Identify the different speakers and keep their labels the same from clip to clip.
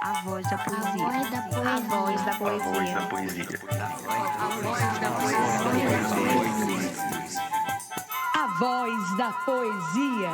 Speaker 1: A voz da poesia.
Speaker 2: A voz da poesia.
Speaker 1: A voz da poesia.
Speaker 3: A voz da poesia.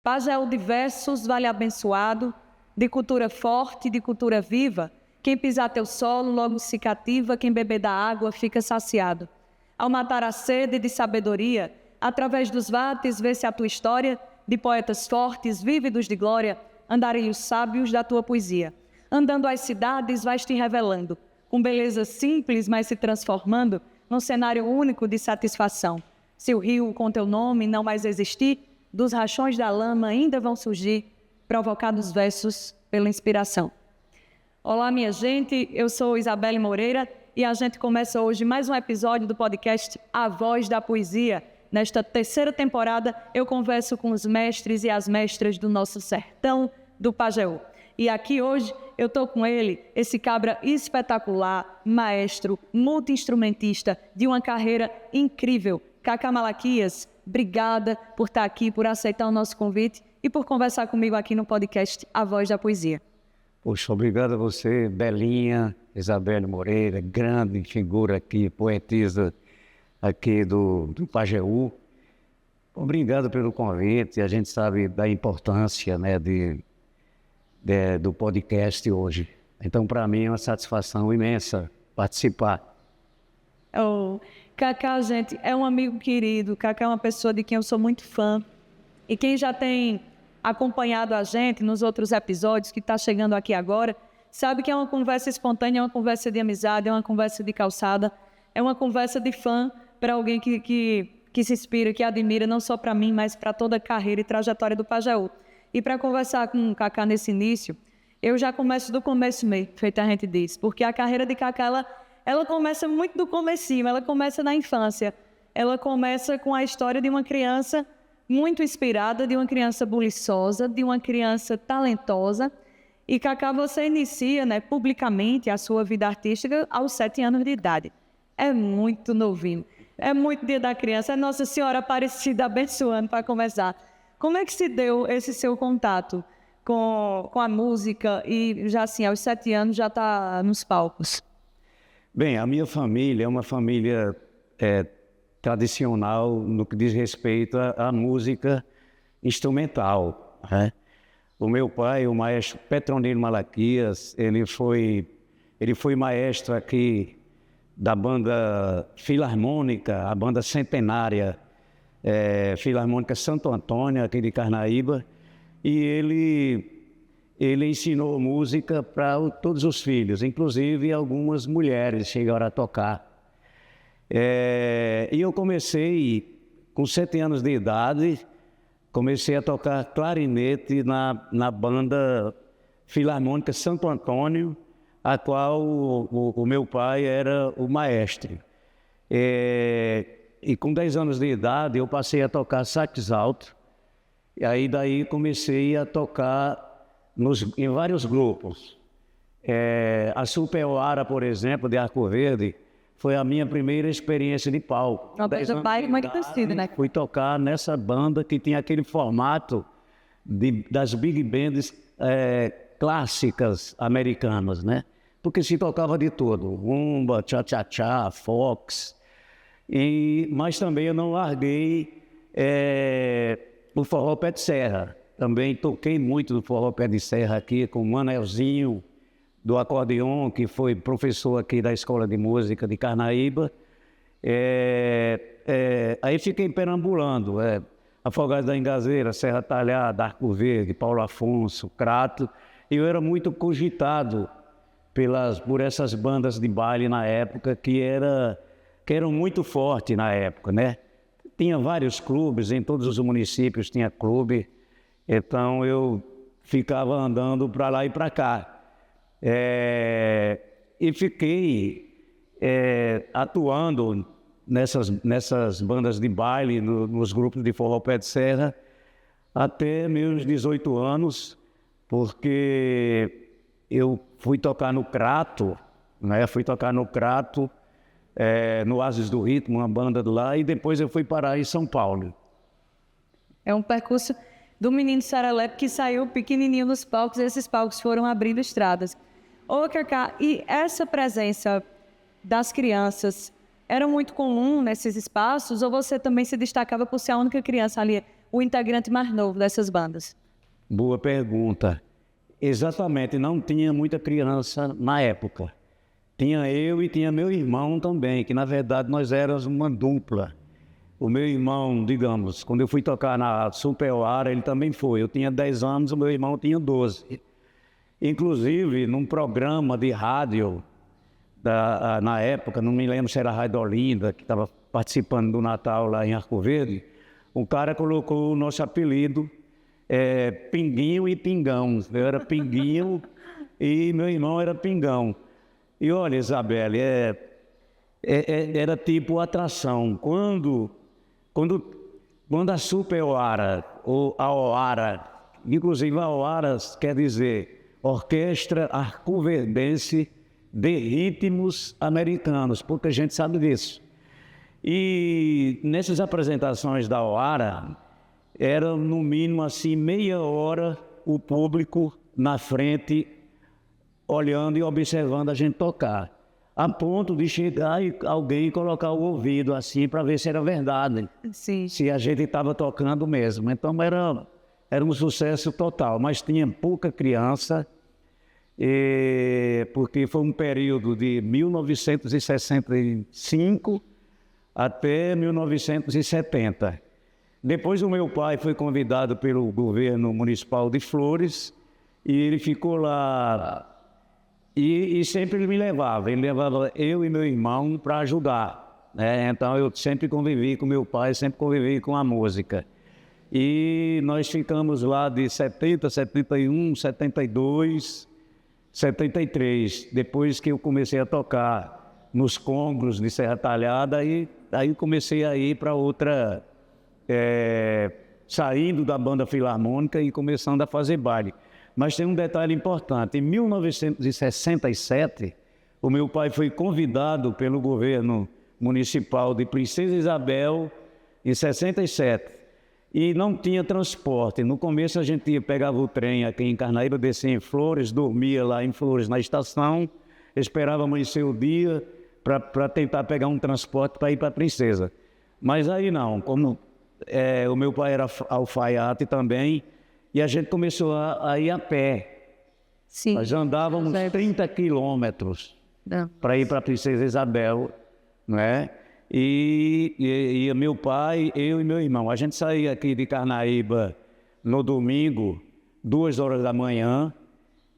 Speaker 3: Pajéu de versos, vale abençoado, de cultura forte, de cultura viva, quem pisar teu solo logo se cativa, quem beber da água fica saciado. Ao matar a sede de sabedoria, através dos vates vê-se a tua história, de poetas fortes, vívidos de glória, andarem os sábios da tua poesia. Andando às cidades vais te revelando, com beleza simples, mas se transformando num cenário único de satisfação. Se o rio com teu nome não mais existir, dos rachões da lama ainda vão surgir, provocados versos pela inspiração. Olá, minha gente, eu sou Isabelle Moreira e a gente começa hoje mais um episódio do podcast A Voz da Poesia. Nesta terceira temporada, eu converso com os mestres e as mestras do nosso sertão do Pajeú. E aqui hoje eu estou com ele, esse cabra espetacular, maestro, multi-instrumentista de uma carreira incrível. Cacá Malaquias, obrigada por estar aqui, por aceitar o nosso convite e por conversar comigo aqui no podcast A Voz da Poesia.
Speaker 4: Poxa, obrigado a você, Belinha, Isabelle Moreira, grande figura aqui, poetisa aqui do Pajeú. Obrigado pelo convite, a gente sabe da importância, né, do podcast hoje. Então, para mim é uma satisfação imensa participar.
Speaker 3: Cacá, gente, é um amigo querido, Cacá é uma pessoa de quem eu sou muito fã. E quem já tem acompanhado a gente nos outros episódios, que está chegando aqui agora, sabe que é uma conversa espontânea, é uma conversa de amizade, é uma conversa de calçada, é uma conversa de fã para alguém que se inspira, que admira, não só para mim, mas para toda a carreira e trajetória do Pajeú. E para conversar com o Cacá nesse início, eu já começo do começo mesmo, feito a gente diz, porque a carreira de Cacá, ela começa muito do comecinho, ela começa na infância, ela começa com a história de uma criança muito inspirada, de uma criança buliçosa, de uma criança talentosa. E Cacá, você inicia, né, publicamente a sua vida artística aos 7 anos de idade. É muito novinho, é muito dia da criança, é Nossa Senhora Aparecida abençoando para começar. Como é que se deu esse seu contato com a música e já assim, aos 7 anos já está nos palcos?
Speaker 4: Bem, a minha família é uma família tradicional no que diz respeito à música instrumental, né? O meu pai, o maestro Petronilo Malaquias, ele foi maestro aqui da banda filarmônica, a banda centenária Filarmônica Santo Antônio, aqui de Carnaíba, e ele ensinou música para todos os filhos, inclusive algumas mulheres chegaram a tocar. E eu comecei, com 7 anos de idade, comecei a tocar clarinete na banda Filarmônica Santo Antônio, a qual o meu pai era o maestro. E com 10 anos de idade eu passei a tocar sax alto, e aí daí comecei a tocar em vários grupos. A Superoara, por exemplo, de Arco Verde, foi a minha primeira experiência de palco.
Speaker 3: Uma banda baile muito conhecida, né?
Speaker 4: Fui tocar nessa banda que tinha aquele formato das big bands clássicas americanas, né? Porque se tocava de tudo, rumba, cha-cha-cha, fox. Mas também eu não larguei o forró pé de serra. Também toquei muito no forró pé de serra aqui com o Manelzinho do acordeon, que foi professor aqui da Escola de Música de Carnaíba. Aí fiquei perambulando, Afogados da Engazeira, Serra Talhada, Arco Verde, Paulo Afonso, Crato. E eu era muito cogitado por essas bandas de baile na época, que eram muito fortes na época, né? Tinha vários clubes, em todos os municípios tinha clube, então eu ficava andando para lá e para cá. E fiquei atuando nessas bandas de baile, nos grupos de forró pé de serra, até meus 18 anos, porque eu fui tocar no Crato, né? No Oásis do Ritmo, uma banda de lá, e depois eu fui parar em São Paulo.
Speaker 3: É um percurso do menino serelepe que saiu pequenininho nos palcos, e esses palcos foram abrindo estradas. Ô, Cacá, e essa presença das crianças era muito comum nesses espaços, ou você também se destacava por ser a única criança ali, o integrante mais novo dessas bandas?
Speaker 4: Boa pergunta. Exatamente, não tinha muita criança na época. Tinha eu e tinha meu irmão também, que na verdade nós éramos uma dupla. O meu irmão, digamos, quando eu fui tocar na Super Oara, ele também foi. Eu tinha 10 anos, o meu irmão tinha 12. Inclusive, num programa de rádio, na época, não me lembro se era a Rádio Olinda, que estava participando do Natal lá em Arco Verde, o cara colocou o nosso apelido, Pinguinho e Pingão. Eu era Pinguinho e meu irmão era Pingão. E olha, Isabelle, era tipo atração. Quando a Super Oara, ou a Oara, inclusive a Oara quer dizer Orquestra Arcoverdense de Ritmos Americanos, pouca gente sabe disso. E nessas apresentações da Oara, era no mínimo assim meia hora o público na frente, olhando e observando a gente tocar, a ponto de chegar e alguém colocar o ouvido assim para ver se era verdade,
Speaker 3: Sim.
Speaker 4: se a gente estava tocando mesmo. Então era um sucesso total, mas tinha pouca criança, porque foi um período de 1965 até 1970. Depois o meu pai foi convidado pelo governo municipal de Flores e ele ficou lá. E sempre ele levava eu e meu irmão para ajudar, né? Então eu sempre convivi com meu pai, sempre convivi com a música. E nós ficamos lá de 70, 71, 72, 73. Depois que eu comecei a tocar nos congros de Serra Talhada, aí comecei a ir para outra, saindo da banda filarmônica e começando a fazer baile. Mas tem um detalhe importante. Em 1967, o meu pai foi convidado pelo governo municipal de Princesa Isabel, em 67, e não tinha transporte. No começo a gente pegava o trem aqui em Carnaíba, descia em Flores, dormia lá em Flores na estação, esperava amanhecer o dia para tentar pegar um transporte para ir para Princesa. Mas aí não, como o meu pai era alfaiate também, e a gente começou a ir a pé.
Speaker 3: Sim.
Speaker 4: Nós andávamos 30 quilômetros para ir para a Princesa Isabel, não é? E meu pai, eu e meu irmão, a gente saía aqui de Carnaíba no domingo, 2 horas da manhã,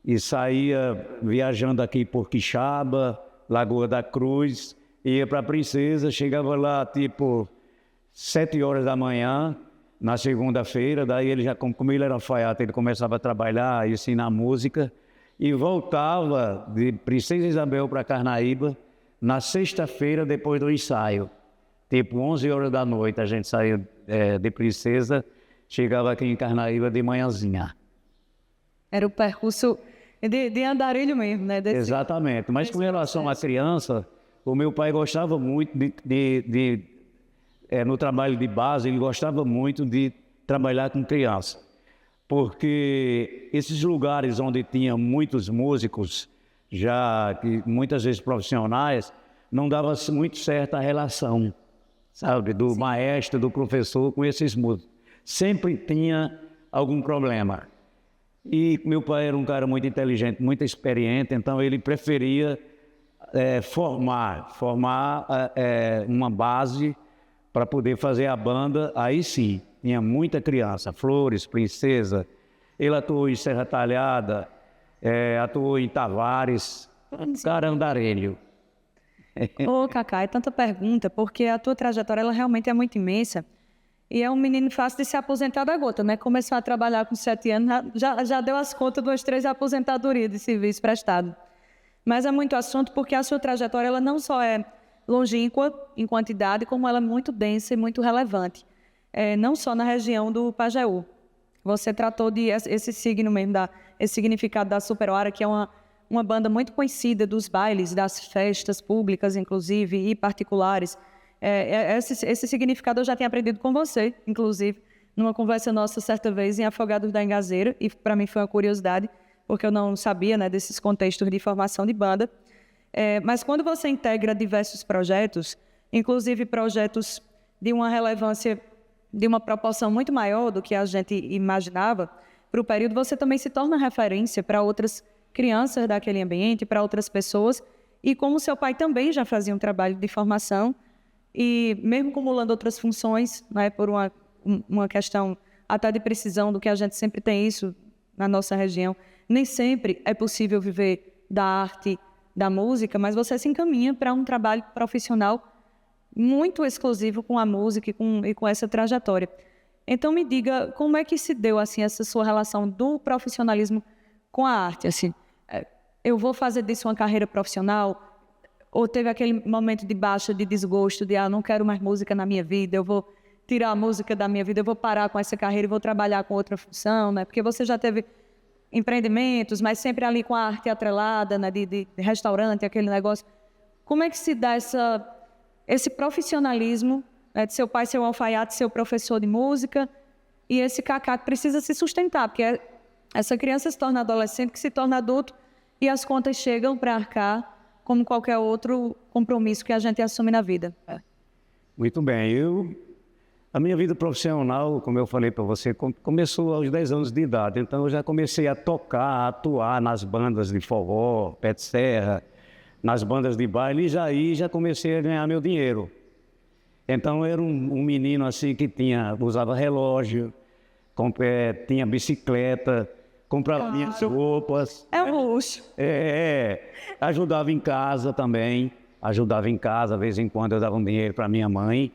Speaker 4: e saía viajando aqui por Quixaba, Lagoa da Cruz, ia para a Princesa, chegava lá tipo 7 horas da manhã, na segunda-feira. Daí ele já, como ele era alfaiate, ele começava a trabalhar, ensinar música, e voltava de Princesa Isabel para Carnaíba na sexta-feira depois do ensaio. Tipo 11 horas da noite a gente saía de Princesa, chegava aqui em Carnaíba de manhãzinha.
Speaker 3: Era o percurso de andarilho mesmo, né?
Speaker 4: Exatamente, mas com relação à criança, o meu pai gostava muito no trabalho de base, ele gostava muito de trabalhar com criança, porque esses lugares onde tinha muitos músicos, já que muitas vezes profissionais, não dava muito certo a relação, sabe, do maestro, do professor com esses músicos. Sempre tinha algum problema. E meu pai era um cara muito inteligente, muito experiente, então ele preferia formar uma base para poder fazer a banda. Aí sim, tinha muita criança, Flores, Princesa. Ele atuou em Serra Talhada, atuou em Tavares, um cara andarilho.
Speaker 3: Ô, Cacá, é tanta pergunta, porque a tua trajetória ela realmente é muito imensa. E é um menino fácil de se aposentar da gota, né? Começou a trabalhar com 7 anos, já deu as contas de 2, 3 aposentadorias de serviço prestado. Mas é muito assunto porque a sua trajetória ela não só é longínqua em quantidade, como ela é muito densa e muito relevante. Não só na região do Pajeú. Você tratou de esse signo mesmo, esse significado da Super Oara, que é uma banda muito conhecida dos bailes, das festas públicas, inclusive, e particulares. Esse significado eu já tinha aprendido com você, inclusive, numa conversa nossa certa vez em Afogados da Engazeira, e para mim foi uma curiosidade, porque eu não sabia, né, desses contextos de formação de banda. Mas quando você integra diversos projetos, inclusive projetos de uma relevância, de uma proporção muito maior do que a gente imaginava, para o período, você também se torna referência para outras crianças daquele ambiente, para outras pessoas, e como seu pai também já fazia um trabalho de formação, e mesmo acumulando outras funções, né, por uma questão até de precisão, do que a gente sempre tem isso na nossa região, nem sempre é possível viver da arte, da música, mas você se encaminha para um trabalho profissional muito exclusivo com a música e com essa trajetória. Então me diga, como é que se deu assim, essa sua relação do profissionalismo com a arte? Assim, eu vou fazer disso uma carreira profissional? Ou teve aquele momento de baixa, de desgosto, de não quero mais música na minha vida, eu vou tirar a música da minha vida, eu vou parar com essa carreira e vou trabalhar com outra função, né? Porque você já teve empreendimentos, mas sempre ali com a arte atrelada, né? de restaurante, aquele negócio. Como é que se dá esse profissionalismo, né, de seu pai ser um alfaiate, ser professor de música, e esse Cacá que precisa se sustentar, porque essa criança se torna adolescente, que se torna adulto, e as contas chegam para arcar, como qualquer outro compromisso que a gente assume na vida.
Speaker 4: Muito bem. A minha vida profissional, como eu falei para você, começou aos 10 anos de idade. Então, eu já comecei a tocar, a atuar nas bandas de forró, pé de serra, nas bandas de baile, e aí já comecei a ganhar meu dinheiro. Então, eu era um menino assim que usava relógio, tinha bicicleta, comprava minhas roupas.
Speaker 3: É um luxo.
Speaker 4: Ajudava em casa também. Ajudava em casa, de vez em quando eu dava um dinheiro para minha mãe.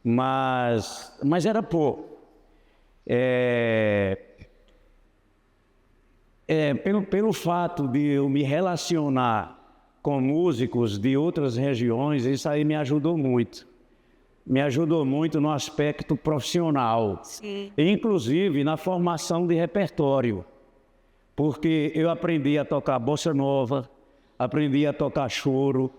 Speaker 4: Mas era pouco. Pelo fato de eu me relacionar com músicos de outras regiões, isso aí me ajudou muito. Me ajudou muito no aspecto profissional.
Speaker 3: Sim.
Speaker 4: Inclusive na formação de repertório. Porque eu aprendi a tocar bossa nova, aprendi a tocar choro,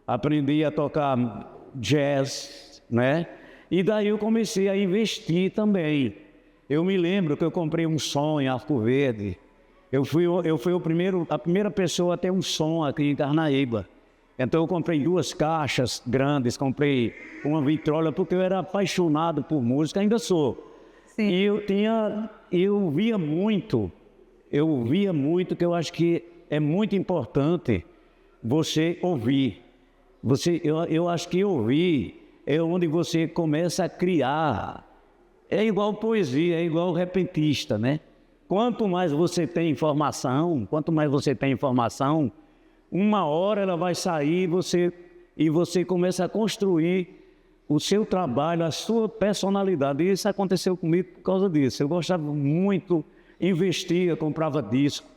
Speaker 4: aprendi a tocar jazz, né? E daí eu comecei a investir também. Eu me lembro que eu comprei um som em Arco Verde. Eu fui a primeira pessoa a ter um som aqui em Carnaíba. Então eu comprei 2 caixas grandes, comprei uma vitrola, porque eu era apaixonado por música, ainda sou.
Speaker 3: Sim.
Speaker 4: E eu via muito que eu acho que é muito importante você ouvir. Eu acho que ouvir é onde você começa a criar. É igual poesia, é igual repentista, né? Quanto mais você tem informação, uma hora ela vai sair e você começa a construir o seu trabalho, a sua personalidade. E isso aconteceu comigo por causa disso. Eu gostava muito, investia, comprava disco.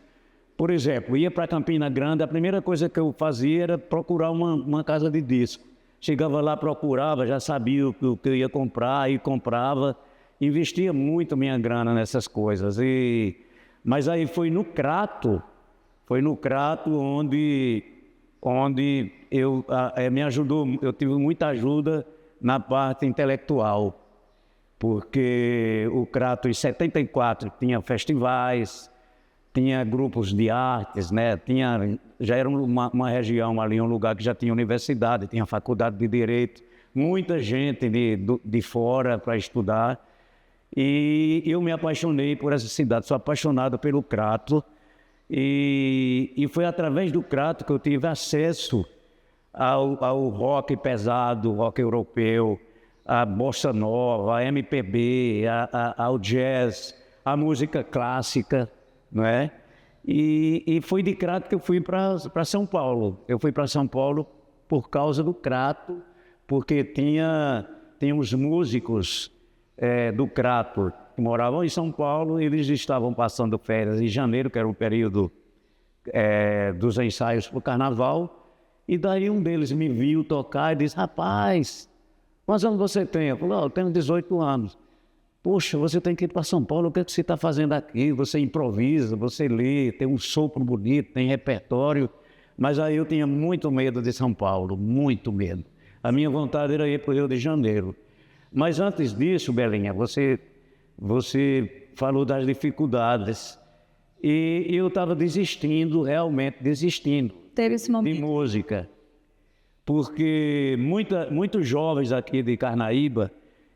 Speaker 4: Por exemplo, ia para Campina Grande, a primeira coisa que eu fazia era procurar uma casa de disco. Chegava lá, procurava, já sabia o que eu ia comprar e comprava. Investia muito minha grana nessas coisas. Mas aí foi no Crato onde me ajudou, eu tive muita ajuda na parte intelectual. Porque o Crato, em 74, tinha festivais, tinha grupos de artes, né? Já era uma região ali, um lugar que já tinha universidade, tinha faculdade de Direito, muita gente de fora para estudar. E eu me apaixonei por essa cidade, sou apaixonado pelo Crato. E foi através do Crato que eu tive acesso ao rock pesado, rock europeu, a bossa nova, a MPB, ao jazz, a música clássica, não é? E foi de Crato que eu fui para São Paulo. Eu fui para São Paulo por causa do Crato, porque tinha uns músicos do Crato que moravam em São Paulo, e eles estavam passando férias em janeiro, que era o período dos ensaios para o Carnaval, e daí um deles me viu tocar e disse: rapaz, quantos anos você tem? Eu falei: eu tenho 18 anos. Poxa, você tem que ir para São Paulo, o que você está fazendo aqui? Você improvisa, você lê, tem um sopro bonito, tem repertório. Mas aí eu tinha muito medo de São Paulo, muito medo. A minha vontade era ir para o Rio de Janeiro. Mas antes disso, Belinha, você você falou das dificuldades. E eu estava desistindo, realmente desistindo
Speaker 3: Teve esse
Speaker 4: de
Speaker 3: momento.
Speaker 4: música. Porque muitos jovens aqui de Carnaíba,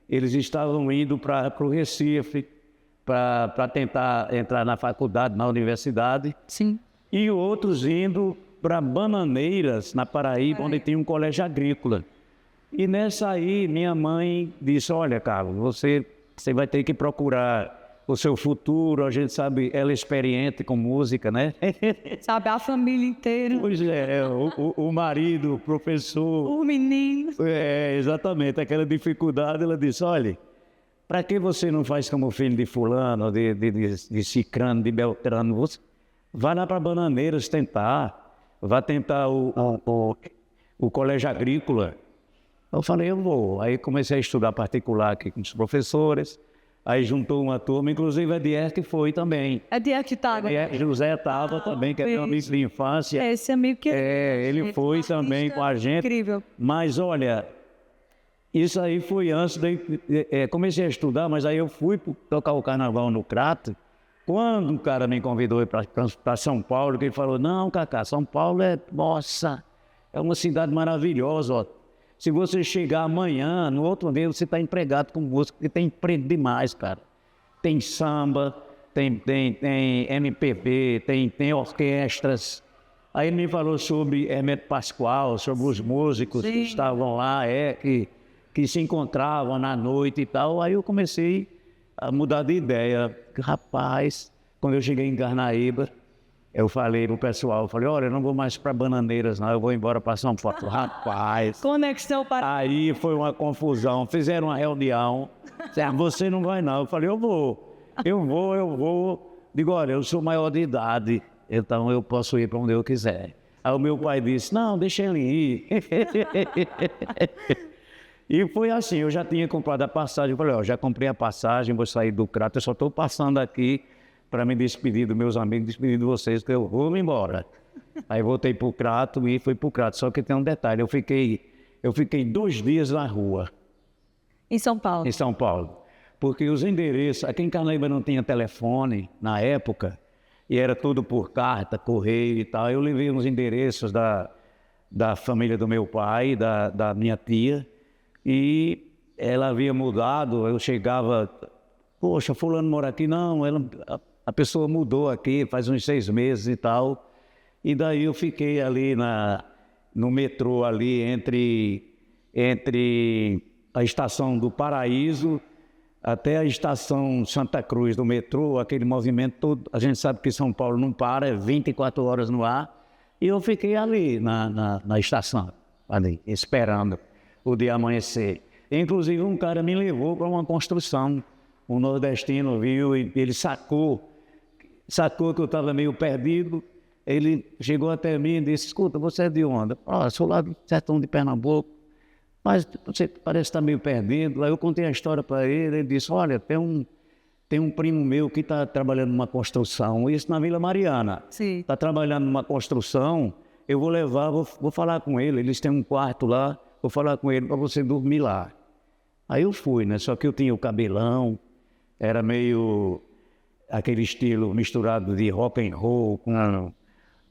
Speaker 4: eles estavam indo para o Recife para tentar entrar na faculdade, na universidade,
Speaker 3: Sim.
Speaker 4: e outros indo para Bananeiras, na Paraíba, onde tem um colégio agrícola. E nessa aí, minha mãe disse, olha, Carlos, você vai ter que procurar o seu futuro, a gente sabe, ela é experiente com música, né?
Speaker 3: Sabe, a família inteira,
Speaker 4: Pois é, o marido, o professor,
Speaker 3: o menino.
Speaker 4: exatamente, aquela dificuldade, ela disse, olha, para que você não faz como filho de fulano, de cicrano, de beltrano, você vai lá para Bananeiras tentar, vai tentar o colégio agrícola. Eu falei, eu vou. Aí comecei a estudar particular aqui com os professores, aí juntou uma turma, inclusive a Dier que foi também.
Speaker 3: É de Arquitaga.
Speaker 4: José estava também, que é meu amigo de infância.
Speaker 3: É esse amigo que
Speaker 4: Ele foi também com a gente.
Speaker 3: incrível.
Speaker 4: Mas olha, isso aí foi antes, comecei a estudar, mas aí eu fui tocar o carnaval no Crato. Quando o cara me convidou para São Paulo, que ele falou, não, Cacá, São Paulo nossa, é uma cidade maravilhosa, ó. Se você chegar amanhã, no outro dia, você está empregado com música, porque tem emprego demais, cara. Tem samba, tem MPB, tem orquestras. Aí ele me falou sobre Hermeto Pascoal, sobre os músicos que estavam lá, que se encontravam na noite e tal. Aí eu comecei a mudar de ideia. Rapaz, quando eu cheguei em Carnaíba, eu falei pro pessoal, olha, eu não vou mais para Bananeiras, não, eu vou embora para São Paulo. Rapaz,
Speaker 3: Conexão para...
Speaker 4: aí foi uma confusão, fizeram uma reunião, você não vai não. Eu falei, eu vou. Digo, olha, eu sou maior de idade, então eu posso ir para onde eu quiser. Aí o meu pai disse, não, deixa ele ir. E foi assim, eu já tinha comprado a passagem, eu falei, ó, já comprei a passagem, vou sair do Crato, eu só estou passando aqui para me despedir dos meus amigos, despedir de vocês, que eu vou me embora. Aí voltei para o Crato e fui para o Crato, só que tem um detalhe, eu fiquei 2 dias na rua,
Speaker 3: Em São Paulo.
Speaker 4: em São Paulo, porque os endereços, aqui em Carnaíba não tinha telefone na época, e era tudo por carta, correio e tal, eu levei uns endereços da família do meu pai, da minha tia, e ela havia mudado, eu chegava, poxa, fulano mora aqui, não, a pessoa mudou aqui faz uns 6 meses e tal, e daí eu fiquei ali no metrô ali entre a estação do Paraíso até a estação Santa Cruz do metrô, aquele movimento todo, a gente sabe que São Paulo não para, é 24 horas no ar, e eu fiquei ali na estação, ali, esperando o dia amanhecer. Inclusive um cara me levou para uma construção, um nordestino viu e ele sacou que eu estava meio perdido, ele chegou até mim e disse, escuta, você é de onde? Sou lá do sertão de Pernambuco, mas você parece estar meio perdido. Aí eu contei a história para ele disse, olha, tem um primo meu que está trabalhando numa construção, isso na Vila Mariana.
Speaker 3: Sim.
Speaker 4: Está trabalhando numa construção, eu vou levar, vou falar com ele, eles têm um quarto lá, vou falar com ele para você dormir lá. Aí eu fui, né? Só que eu tinha o cabelão, era meio aquele estilo misturado de rock and roll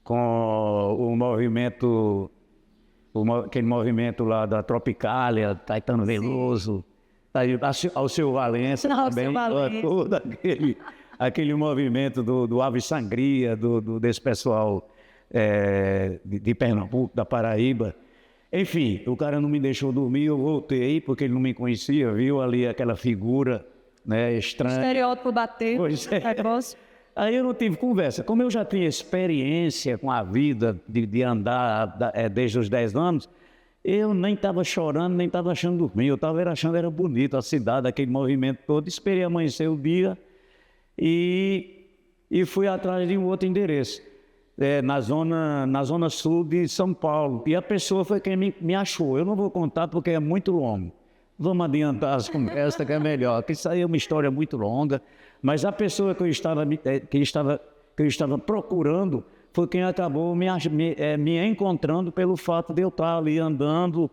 Speaker 4: com o movimento, aquele movimento lá da Tropicália, Caetano Veloso, Alceu Valença também, todo aquele movimento do Ave Sangria, desse pessoal de Pernambuco, da Paraíba. Enfim, o cara não me deixou dormir, eu voltei, porque ele não me conhecia, viu ali aquela figura, né, estranha.
Speaker 3: Estereótipo bater.
Speaker 4: Pois é. Aí eu não tive conversa. Como eu já tinha experiência com a vida de andar desde os 10 anos, eu nem estava chorando, nem estava achando dormir. Eu estava achando era bonito a cidade, aquele movimento todo. Esperei amanhecer o dia e fui atrás de um outro endereço. Na zona sul de São Paulo. E a pessoa foi quem me achou. Eu não vou contar porque é muito longo. Vamos adiantar as conversas que é melhor, que isso aí é uma história muito longa. Mas a pessoa que eu estava procurando foi quem acabou me encontrando pelo fato de eu estar ali andando.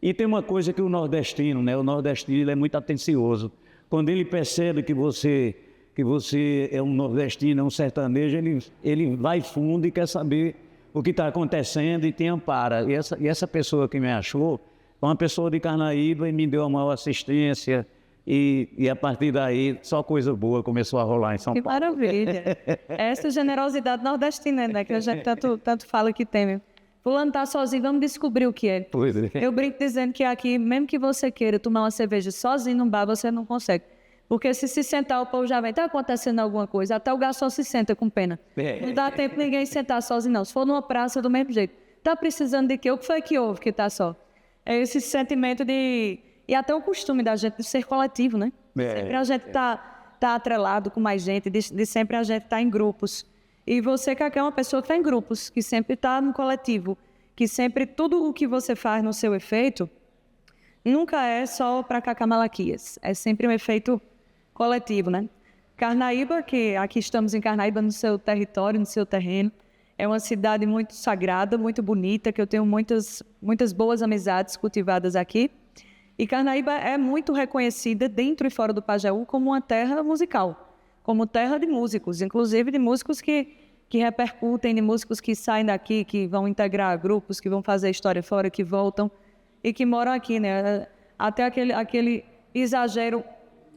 Speaker 4: E tem uma coisa que o nordestino, né? O nordestino ele é muito atencioso. Quando ele percebe que você é um nordestino, é um sertanejo, ele vai fundo e quer saber o que está acontecendo e te ampara. E essa pessoa que me achou foi uma pessoa de Carnaíba e me deu a maior assistência. E a partir daí, só coisa boa começou a rolar em São
Speaker 3: Que
Speaker 4: Paulo.
Speaker 3: maravilha. Essa generosidade nordestina, né? Que a gente tanto fala que tem. Fulano tá sozinho, vamos descobrir o que é.
Speaker 4: Pois é.
Speaker 3: Eu brinco dizendo que aqui, mesmo que você queira tomar uma cerveja sozinho num bar, você não consegue. Porque se sentar, o povo já vem, tá acontecendo alguma coisa. Até o garçom se senta com pena. Não dá tempo ninguém sentar sozinho, não. Se for numa praça, do mesmo jeito. Tá precisando de quê? O que foi que houve que tá só? É esse sentimento de... E até o costume da gente de ser coletivo, né? Sempre a gente tá atrelado com mais gente, de sempre a gente tá em grupos. E você, Cacá, é uma pessoa que está em grupos, que sempre está no coletivo, que sempre tudo o que você faz no seu efeito nunca é só para Cacá Malaquias, é sempre um efeito coletivo, né? Carnaíba, que aqui estamos em Carnaíba, no seu território, no seu terreno, é uma cidade muito sagrada, muito bonita, que eu tenho muitas boas amizades cultivadas aqui. E Carnaíba é muito reconhecida dentro e fora do Pajeú como uma terra musical, como terra de músicos, inclusive de músicos que repercutem, de músicos que saem daqui, que vão integrar grupos, que vão fazer história fora, que voltam e que moram aqui, né? Até aquele exagero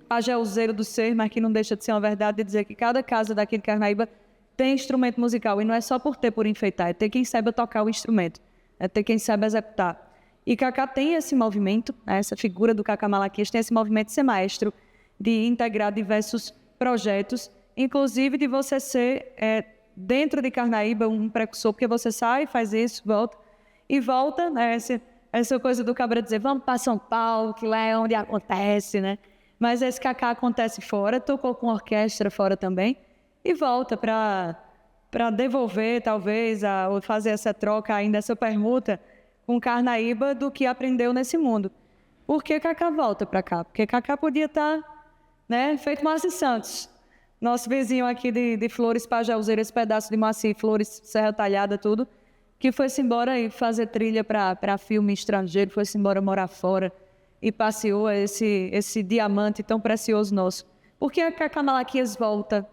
Speaker 3: pajeuzeiro do ser, mas que não deixa de ser uma verdade, de dizer que cada casa daqui de Carnaíba tem instrumento musical, e não é só por enfeitar, é ter quem saiba tocar o instrumento, é ter quem saiba executar. E Cacá tem esse movimento, né? Essa figura do Cacá Malaquias tem esse movimento de ser maestro, de integrar diversos projetos, inclusive de você ser, dentro de Carnaíba, um precursor, porque você sai, faz isso, volta, né? Essa coisa do cabra dizer, vamos para São Paulo, que lá é onde acontece, né? Mas esse Cacá acontece fora, tocou com orquestra fora também, e volta para devolver, talvez, ou fazer essa troca ainda, essa permuta com Carnaíba do que aprendeu nesse mundo. Por que Cacá volta para cá? Porque Cacá podia estar... né? Feito Márcio Santos, nosso vizinho aqui de Flores, Pajauzeira, esse pedaço de Maci, Flores, Serra Talhada, tudo, que foi-se embora e fazer trilha para filme estrangeiro, foi-se embora morar fora e passeou esse diamante tão precioso nosso. Por que a Cacá Malaquias volta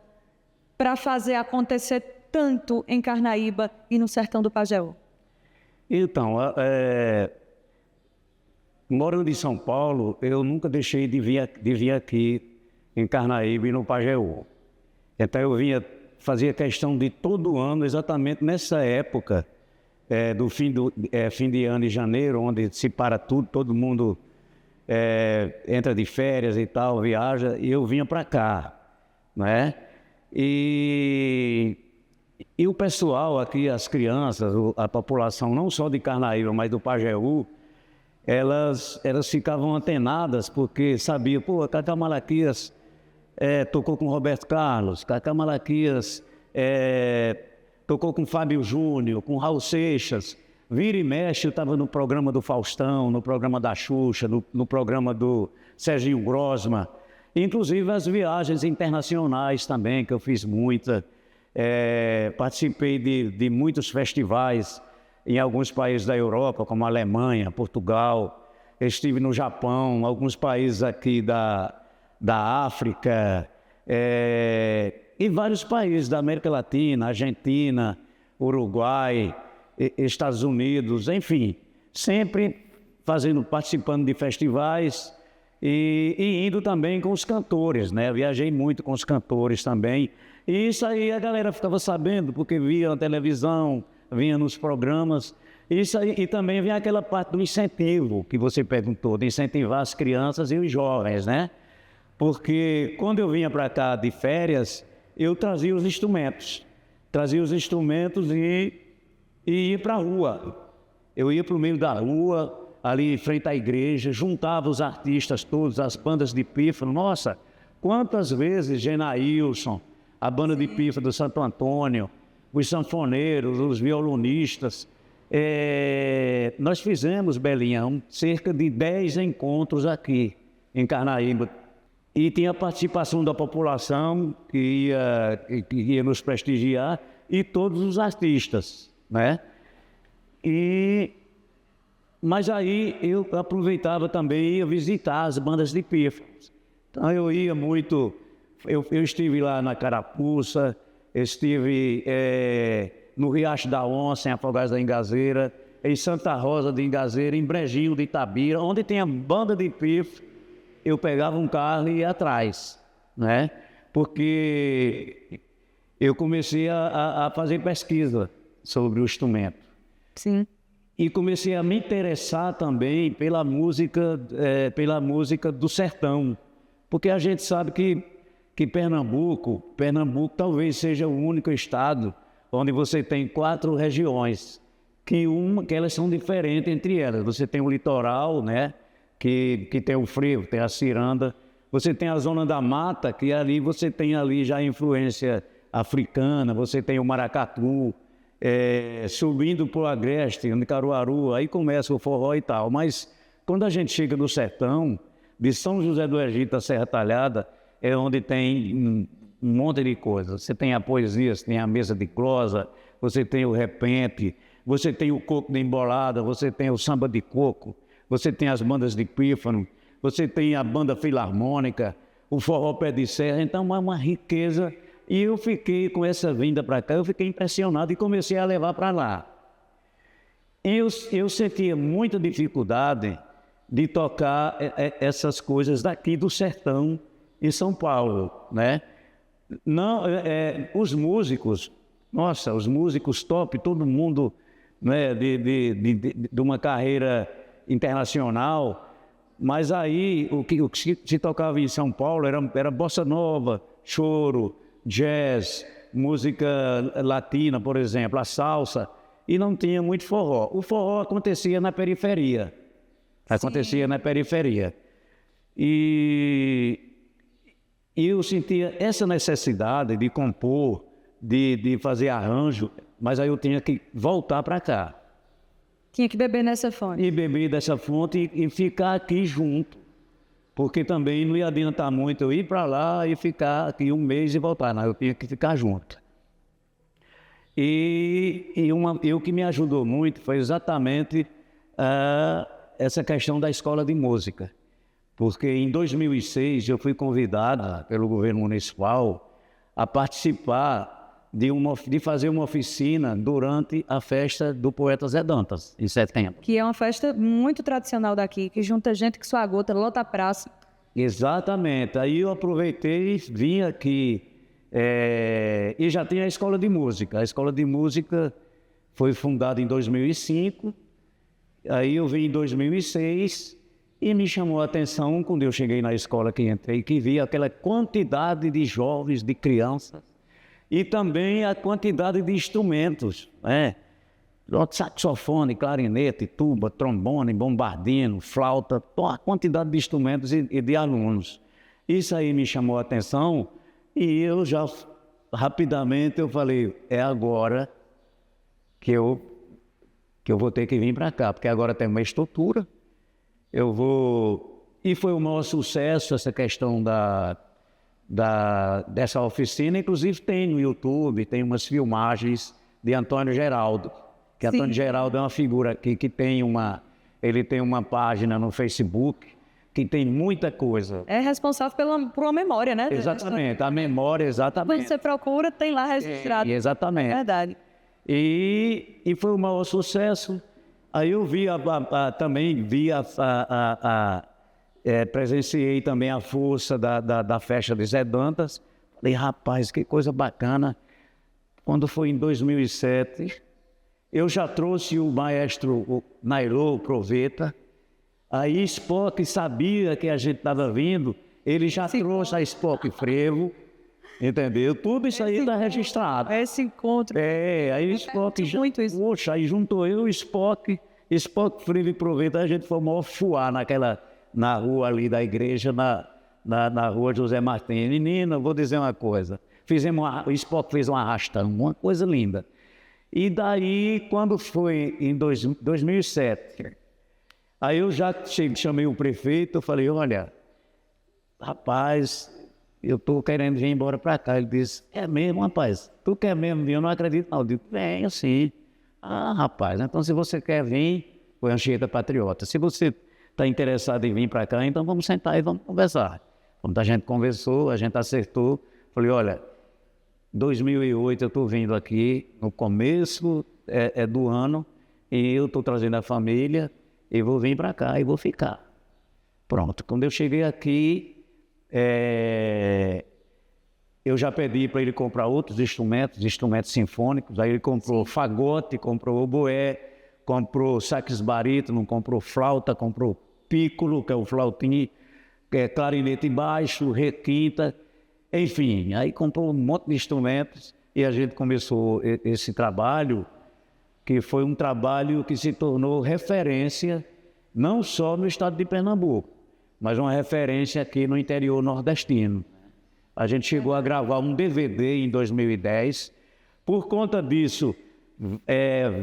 Speaker 3: para fazer acontecer tanto em Carnaíba e no sertão do Pajeú?
Speaker 4: Então, morando em São Paulo, eu nunca deixei de vir aqui em Carnaíba e no Pajeú. Então eu fazia questão de todo ano, exatamente nessa época do fim de ano de janeiro, onde se para tudo, todo mundo entra de férias e tal, viaja, e eu vinha para cá, né? E o pessoal aqui, as crianças, a população não só de Carnaíba, mas do Pajeú, elas ficavam antenadas porque sabiam, pô, Cacá Malaquias tocou com Roberto Carlos, Cacá Malaquias tocou com Fábio Júnior, com Raul Seixas. Vira e mexe, eu estava no programa do Faustão, no programa da Xuxa, no programa do Serginho Grosma. Inclusive as viagens internacionais também, que eu fiz muita. Participei de muitos festivais em alguns países da Europa, como Alemanha, Portugal. Estive no Japão, alguns países aqui da África, e vários países da América Latina, Argentina, Uruguai, Estados Unidos, enfim, sempre participando de festivais e indo também com os cantores, né? Viajei muito com os cantores também. E isso aí a galera ficava sabendo, porque via na televisão, vinha nos programas. Isso aí, e também vinha aquela parte do incentivo que você perguntou, de incentivar as crianças e os jovens, né? Porque quando eu vinha para cá de férias, eu trazia os instrumentos. E ia para a rua. Eu ia para o meio da rua, ali em frente à igreja, juntava os artistas todos, as bandas de pífano. Nossa, quantas vezes Genailson, a banda de pífano do Santo Antônio, os sanfoneiros, os violonistas. Nós fizemos, Belinha, cerca de 10 encontros aqui em Carnaíba. E tinha a participação da população que ia nos prestigiar e todos os artistas, né? Mas aí eu aproveitava também e ia visitar as bandas de pífanos. Então eu ia muito, eu estive lá na Carapuça, estive no Riacho da Onça, em Afogados da Ingazeira, em Santa Rosa de Ingazeira, em Brejinho de Itabira, onde tem a banda de pifes, eu pegava um carro e ia atrás, né? Porque eu comecei a fazer pesquisa sobre o instrumento.
Speaker 3: Sim.
Speaker 4: E comecei a me interessar também pela música do sertão. Porque a gente sabe que Pernambuco talvez seja o único estado onde você tem 4 regiões, que elas são diferentes entre elas. Você tem o litoral, né, que tem o frevo, tem a ciranda. Você tem a zona da mata, que ali você tem ali já a influência africana, você tem o maracatu, subindo para o agreste, no Caruaru, aí começa o forró e tal. Mas quando a gente chega no sertão, de São José do Egito a Serra Talhada, é onde tem um monte de coisa. Você tem a poesia, você tem a mesa de glosa, você tem o repente, você tem o coco de embolada, você tem o samba de coco, você tem as bandas de pífano, você tem a banda filarmônica, o forró pé de serra. Então é uma riqueza. E eu fiquei com essa vinda para cá, eu fiquei impressionado e comecei a levar para lá. Eu sentia muita dificuldade de tocar essas coisas daqui do sertão em São Paulo, né? Não, os músicos, nossa, os músicos top, todo mundo, né, de uma carreira internacional, mas aí o que se tocava em São Paulo era bossa nova, choro, jazz, música latina, por exemplo, a salsa, e não tinha muito forró. O forró acontecia na periferia. Acontecia na periferia. E eu sentia essa necessidade de compor, de fazer arranjo, mas aí eu tinha que voltar para cá.
Speaker 3: Tinha que beber nessa fonte.
Speaker 4: E beber dessa fonte e ficar aqui junto. Porque também não ia adiantar muito eu ir para lá e ficar aqui um mês e voltar. Não, eu tinha que ficar junto. E o que me ajudou muito foi exatamente essa questão da escola de música. Porque em 2006 eu fui convidado pelo governo municipal a participar de fazer uma oficina durante a festa do poeta Zé Dantas, em setembro.
Speaker 3: Que é uma festa muito tradicional daqui, que junta gente que sua gota, lota a praça.
Speaker 4: Exatamente. Aí eu aproveitei e vim aqui. E já tinha a escola de música. A escola de música foi fundada em 2005. Aí eu vim em 2006 e me chamou a atenção quando eu cheguei na escola que entrei, que vi aquela quantidade de jovens, de crianças, e também a quantidade de instrumentos, né? Saxofone, clarinete, tuba, trombone, bombardino, flauta, a quantidade de instrumentos e de alunos. Isso aí me chamou a atenção e eu já, rapidamente, eu falei, é agora que eu vou ter que vir para cá, porque agora tem uma estrutura, eu vou... E foi o maior sucesso essa questão dessa oficina, inclusive tem no YouTube, tem umas filmagens de Antônio Geraldo, que
Speaker 3: Sim.
Speaker 4: Antônio Geraldo é uma figura aqui que ele tem uma página no Facebook que tem muita coisa.
Speaker 3: É responsável por uma memória, né?
Speaker 4: Exatamente, a memória,
Speaker 3: Quando
Speaker 4: exatamente.
Speaker 3: você procura, tem lá registrado.
Speaker 4: Exatamente.
Speaker 3: É verdade.
Speaker 4: E foi o maior sucesso. Aí eu também presenciei também a força da festa de Zé Dantas. Falei, rapaz, que coisa bacana. Quando foi em 2007, eu já trouxe o maestro Nailô Proveta. Aí Spock sabia que a gente estava vindo, ele já trouxe a Spock Frevo, entendeu? Tudo isso aí está registrado.
Speaker 3: Esse encontro.
Speaker 4: Aí o Spock já...
Speaker 3: muito isso.
Speaker 4: Poxa, aí juntou eu, Spock Frevo e Proveta, a gente foi maior fuar na rua ali da igreja, na rua José Martins. Menina, vou dizer uma coisa. O Spock fez um arrastão, uma coisa linda. E daí, quando foi em 2007, aí eu já chamei o prefeito, eu falei, olha, rapaz, eu estou querendo vir embora para cá. Ele disse, é mesmo, rapaz? Tu quer mesmo vir? Eu não acredito não. Eu digo, venho sim. Ah, rapaz, então se você quer vir, foi Anchieta Patriota. Se você está interessado em vir para cá, então vamos sentar e vamos conversar. Quando a gente conversou, a gente acertou, falei, olha, 2008 eu estou vindo aqui no começo do ano e eu estou trazendo a família e vou vir para cá e vou ficar. Pronto, quando eu cheguei aqui, eu já pedi para ele comprar outros instrumentos sinfônicos, aí ele comprou fagote, comprou oboé, comprou sax barítono, comprou flauta, comprou pícolo, que é o flautim, clarinete baixo, requinta, enfim, aí comprou um monte de instrumentos e a gente começou esse trabalho, que foi um trabalho que se tornou referência não só no estado de Pernambuco, mas uma referência aqui no interior nordestino. A gente chegou a gravar um DVD em 2010. Por conta disso,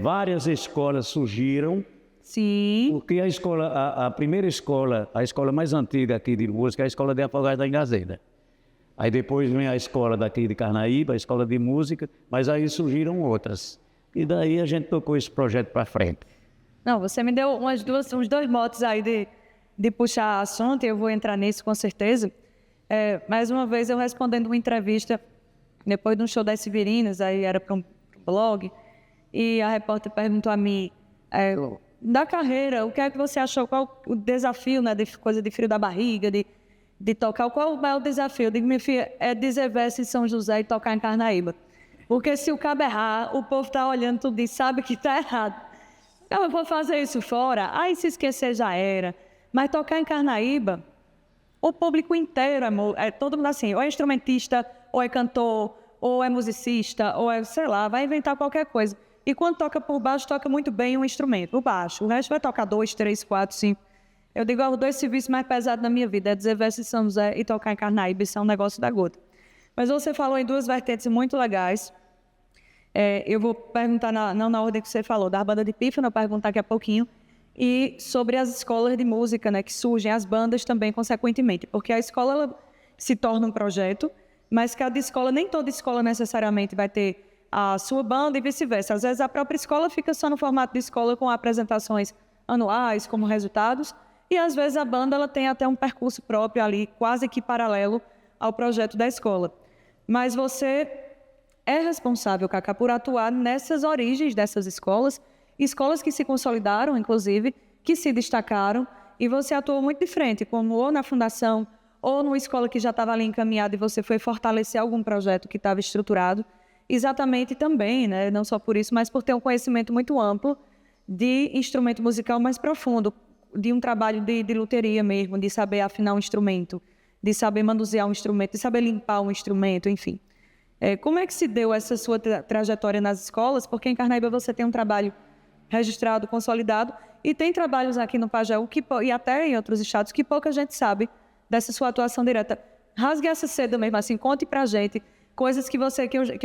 Speaker 4: várias escolas surgiram.
Speaker 3: Sim.
Speaker 4: Porque a primeira escola, a escola mais antiga aqui de música, é a Escola de Afogados da Engazeda. Aí depois vem a escola daqui de Carnaíba, a escola de música, mas aí surgiram outras. E daí a gente tocou esse projeto para frente.
Speaker 3: Não, você me deu uns dois motes aí de puxar assunto, e eu vou entrar nisso com certeza. Mais uma vez, eu respondendo uma entrevista, depois de um show das Severinas, aí era para um blog, e a repórter perguntou a mim, da carreira, o que é que você achou, qual o desafio, né, de coisa de frio da barriga, de tocar, qual o maior desafio? Eu digo, minha filha, é dizer verso em São José e tocar em Carnaíba. Porque se o cabo errar, o povo está olhando tudo e sabe que está errado. Eu vou fazer isso fora, aí se esquecer já era. Mas tocar em Carnaíba, o público inteiro todo mundo assim, ou é instrumentista, ou é cantor, ou é musicista, ou é, sei lá, vai inventar qualquer coisa. E quando toca por baixo, toca muito bem um instrumento, o baixo. O resto vai tocar 2, 3, 4, 5. Eu digo, os 2 serviços mais pesados na minha vida é dizer verso em São José e tocar em Carnaíba, isso é um negócio da gota. Mas você falou em 2 vertentes muito legais. Eu vou perguntar, não na ordem que você falou, da banda de pífano, eu vou perguntar daqui a pouquinho, e sobre as escolas de música, né, que surgem, as bandas também, consequentemente, porque a escola ela se torna um projeto, mas cada escola, nem toda escola necessariamente vai ter a sua banda e vice-versa. Às vezes a própria escola fica só no formato de escola com apresentações anuais como resultados, e às vezes a banda ela tem até um percurso próprio ali, quase que paralelo ao projeto da escola. Mas você é responsável, Cacá, por atuar nessas origens dessas escolas que se consolidaram, inclusive, que se destacaram, e você atuou muito de frente, como ou na fundação, ou numa escola que já estava ali encaminhada e você foi fortalecer algum projeto que estava estruturado, exatamente também, né, não só por isso, mas por ter um conhecimento muito amplo de instrumento musical mais profundo, de um trabalho de luteria mesmo, de saber afinar um instrumento, de saber manusear um instrumento, de saber limpar um instrumento, enfim. Como é que se deu essa sua trajetória nas escolas? Porque em Carnaíba você tem um trabalho registrado, consolidado, e tem trabalhos aqui no Pajeú e até em outros estados que pouca gente sabe dessa sua atuação direta. Rasgue essa seda mesmo, assim, conte pra gente coisas que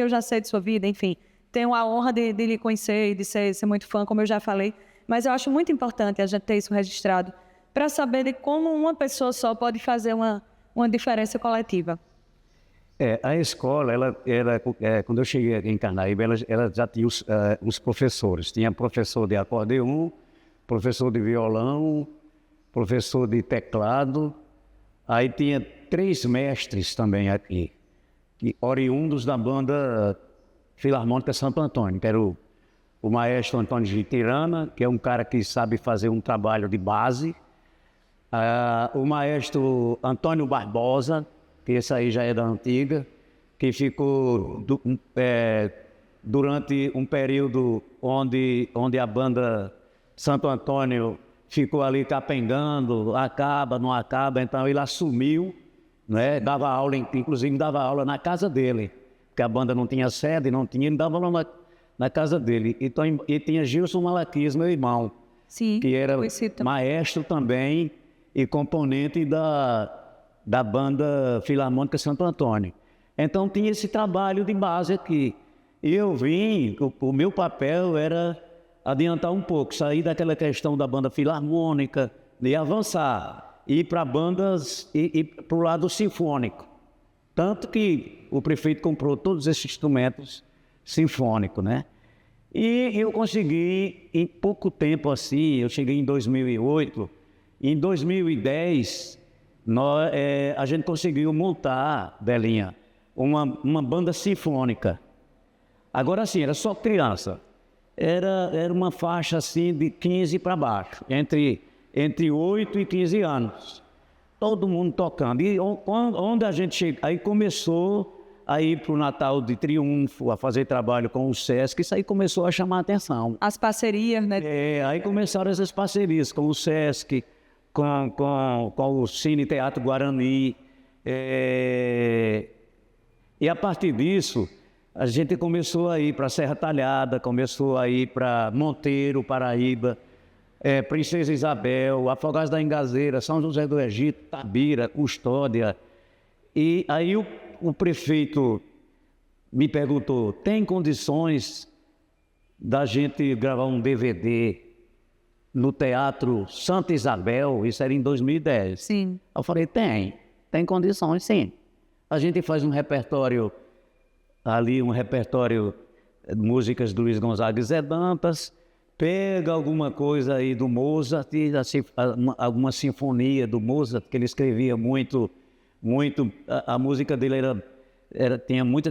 Speaker 3: eu já sei de sua vida, enfim. Tenho a honra de lhe conhecer e de ser muito fã, como eu já falei, mas eu acho muito importante a gente ter isso registrado para saber de como uma pessoa só pode fazer uma diferença coletiva.
Speaker 4: A escola, quando eu cheguei aqui em Carnaíba, ela já tinha os professores. Tinha professor de acordeon, professor de violão, professor de teclado. Aí tinha 3 mestres também aqui, oriundos da banda Filarmônica Santo Antônio, que era o maestro Antônio de Tirana, que é um cara que sabe fazer um trabalho de base. O maestro Antônio Barbosa, que esse aí já é da antiga, que ficou durante um período onde a banda Santo Antônio ficou ali capengando, acaba, não acaba, então ele assumiu, né? Dava aula, inclusive dava aula na casa dele, porque a banda não tinha sede, ele dava aula na casa dele. Então, e tinha Gilson Malaquias, meu irmão,
Speaker 3: Sim,
Speaker 4: que era maestro também e componente da banda Filarmônica Santo Antônio. Então tinha esse trabalho de base aqui. E eu vim, o meu papel era adiantar um pouco, sair daquela questão da banda filarmônica e avançar, ir para bandas e para o lado sinfônico. Tanto que o prefeito comprou todos esses instrumentos sinfônicos, né? E eu consegui, em pouco tempo assim, eu cheguei em 2008, em 2010... a gente conseguiu montar, Belinha, uma banda sinfônica. Agora, assim, era só criança. Era uma faixa, assim, de 15 para baixo, entre 8 e 15 anos. Todo mundo tocando. E onde a gente chegou, aí começou a ir para o Natal de Triunfo, a fazer trabalho com o Sesc, isso aí começou a chamar a atenção.
Speaker 3: As parcerias, né?
Speaker 4: Aí começaram essas parcerias com o Sesc, com o Cine Teatro Guarani. E a partir disso, a gente começou a ir para Serra Talhada, começou a ir para Monteiro, Paraíba, Princesa Isabel, Afogados da Engazeira, São José do Egito, Tabira, Custódia. E aí o prefeito me perguntou, tem condições da gente gravar um DVD no Teatro Santa Isabel? Isso era em 2010.
Speaker 3: Sim.
Speaker 4: Eu falei, tem condições, sim. A gente faz um repertório ali, um repertório de músicas do Luiz Gonzaga e Zé Dantas, pega alguma coisa aí do Mozart, assim, alguma sinfonia do Mozart, que ele escrevia muito, a música dele tinha muito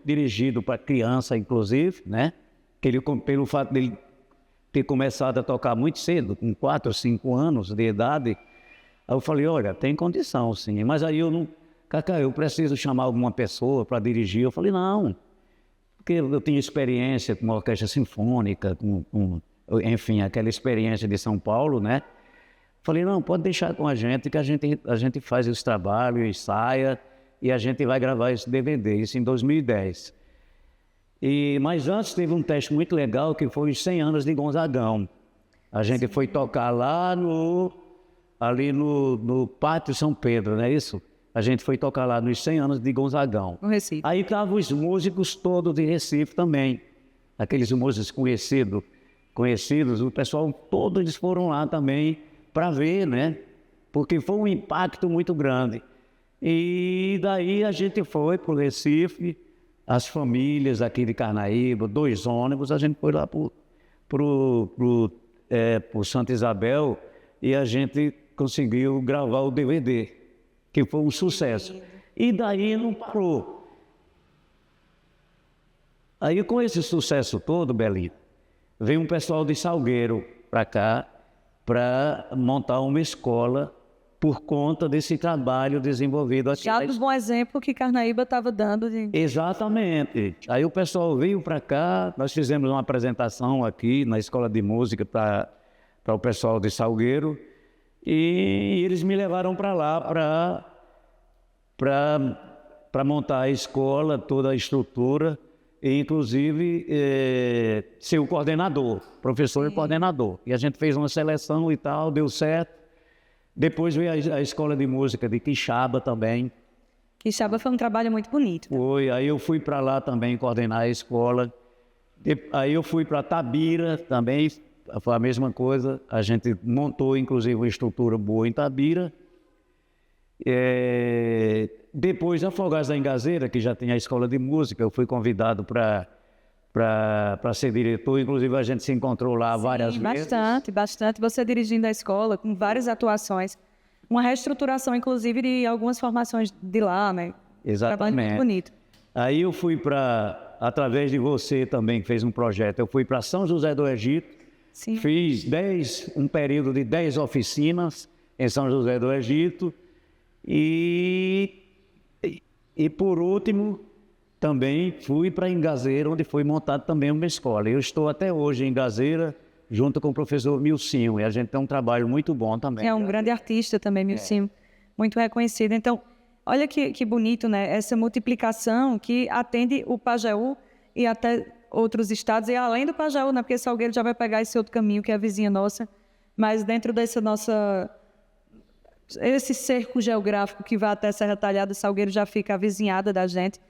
Speaker 4: dirigido para criança, inclusive, né? Que ele, pelo fato de ele ter começado a tocar muito cedo, com 4 ou 5 anos de idade, aí eu falei, olha, tem condição, sim, mas aí Cacá, eu preciso chamar alguma pessoa para dirigir. Eu falei, não, porque eu tinha experiência com uma orquestra sinfônica, enfim, aquela experiência de São Paulo, né? Falei, não, pode deixar com a gente, que a gente faz esse trabalho, ensaia, e a gente vai gravar esse DVD, isso em 2010. Mas antes teve um teste muito legal, que foi os 100 anos de Gonzagão. A gente foi tocar lá ali no Pátio São Pedro, não é isso? A gente foi tocar lá nos 100 anos de Gonzagão.
Speaker 3: No Recife.
Speaker 4: Aí estavam os músicos todos de Recife também. Aqueles músicos conhecidos, o pessoal, todos eles foram lá também para ver, né? Porque foi um impacto muito grande. E daí a gente foi para o Recife, as famílias aqui de Carnaíba, 2 ônibus, a gente foi lá para o Santa Isabel e a gente conseguiu gravar o DVD, que foi um sucesso. E daí não parou. Aí com esse sucesso todo, Belinha, veio um pessoal de Salgueiro para cá para montar uma escola por conta desse trabalho desenvolvido aqui.
Speaker 3: Já do bom exemplo que Carnaíba estava dando.
Speaker 4: Exatamente. Aí o pessoal veio para cá, nós fizemos uma apresentação aqui na Escola de Música para o pessoal de Salgueiro e eles me levaram para lá para montar a escola, toda a estrutura e inclusive ser o coordenador, professor e coordenador. E a gente fez uma seleção e tal, deu certo. Depois veio a Escola de Música de Quixaba também.
Speaker 3: Quixaba foi um trabalho muito bonito.
Speaker 4: Foi, aí eu fui para lá também coordenar a escola. Aí eu fui para Tabira também, foi a mesma coisa. A gente montou, inclusive, uma estrutura boa em Tabira. Depois, Afogados da Engazeira, que já tinha a Escola de Música, eu fui convidado para ser diretor, inclusive a gente se encontrou lá várias vezes.
Speaker 3: Bastante. Você dirigindo a escola, com várias atuações, uma reestruturação, inclusive, de algumas formações de lá, né?
Speaker 4: Exatamente.
Speaker 3: Um trabalho muito bonito.
Speaker 4: Aí eu fui através de você também, que fez um projeto, eu fui para São José do Egito,
Speaker 3: Sim.
Speaker 4: Fiz um período de 10 oficinas em São José do Egito e por último, também fui para Engazeira, onde foi montada também uma escola. Eu estou até hoje em Engazeira, junto com o professor Milcinho, e a gente tem um trabalho muito bom também.
Speaker 3: É um grande artista também, Milcinho, muito reconhecido. Então, olha que bonito, né? Essa multiplicação que atende o Pajeú e até outros estados, e além do Pajeú, né? Porque Salgueiro já vai pegar esse outro caminho, que é a vizinha nossa, mas dentro dessa esse cerco geográfico que vai até Serra Talhada, Salgueiro já fica avizinhada da gente.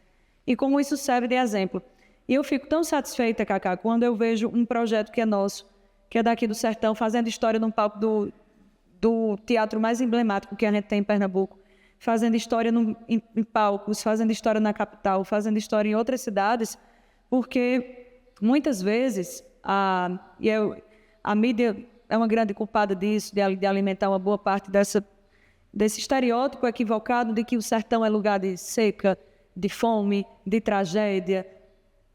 Speaker 3: E como isso serve de exemplo. E eu fico tão satisfeita, Cacá, quando eu vejo um projeto que é nosso, que é daqui do Sertão, fazendo história num palco do teatro mais emblemático que a gente tem em Pernambuco, fazendo história em palcos, fazendo história na capital, fazendo história em outras cidades, porque muitas vezes a mídia é uma grande culpada disso, de alimentar uma boa parte desse estereótipo equivocado de que o sertão é lugar de seca, de fome, de tragédia.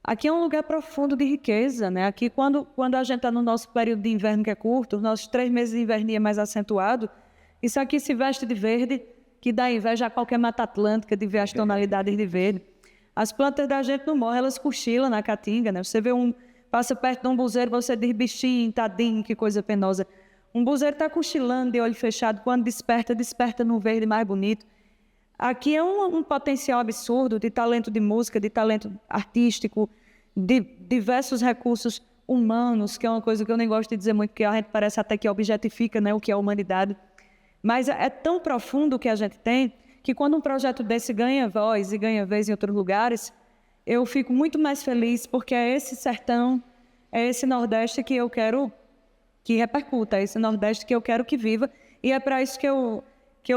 Speaker 3: Aqui é um lugar profundo de riqueza, né? Aqui, quando a gente está no nosso período de inverno, que é curto, os nossos 3 meses de inverno é mais acentuado, isso aqui se veste de verde, que dá inveja a qualquer mata atlântica de ver as tonalidades de verde. As plantas da gente não morrem, elas cochilam na caatinga, né? Você passa perto de um buzeiro, você diz bichinho, tadinho, que coisa penosa. Um buzeiro está cochilando de olho fechado, quando desperta num verde mais bonito. Aqui é um potencial absurdo de talento de música, de talento artístico, de diversos recursos humanos, que é uma coisa que eu nem gosto de dizer muito, porque a gente parece até que objetifica, né, o que é a humanidade. Mas é tão profundo o que a gente tem, que quando um projeto desse ganha voz e ganha vez em outros lugares, eu fico muito mais feliz, porque é esse sertão, é esse Nordeste que eu quero que repercuta, é esse Nordeste que eu quero que viva, e é para isso que eu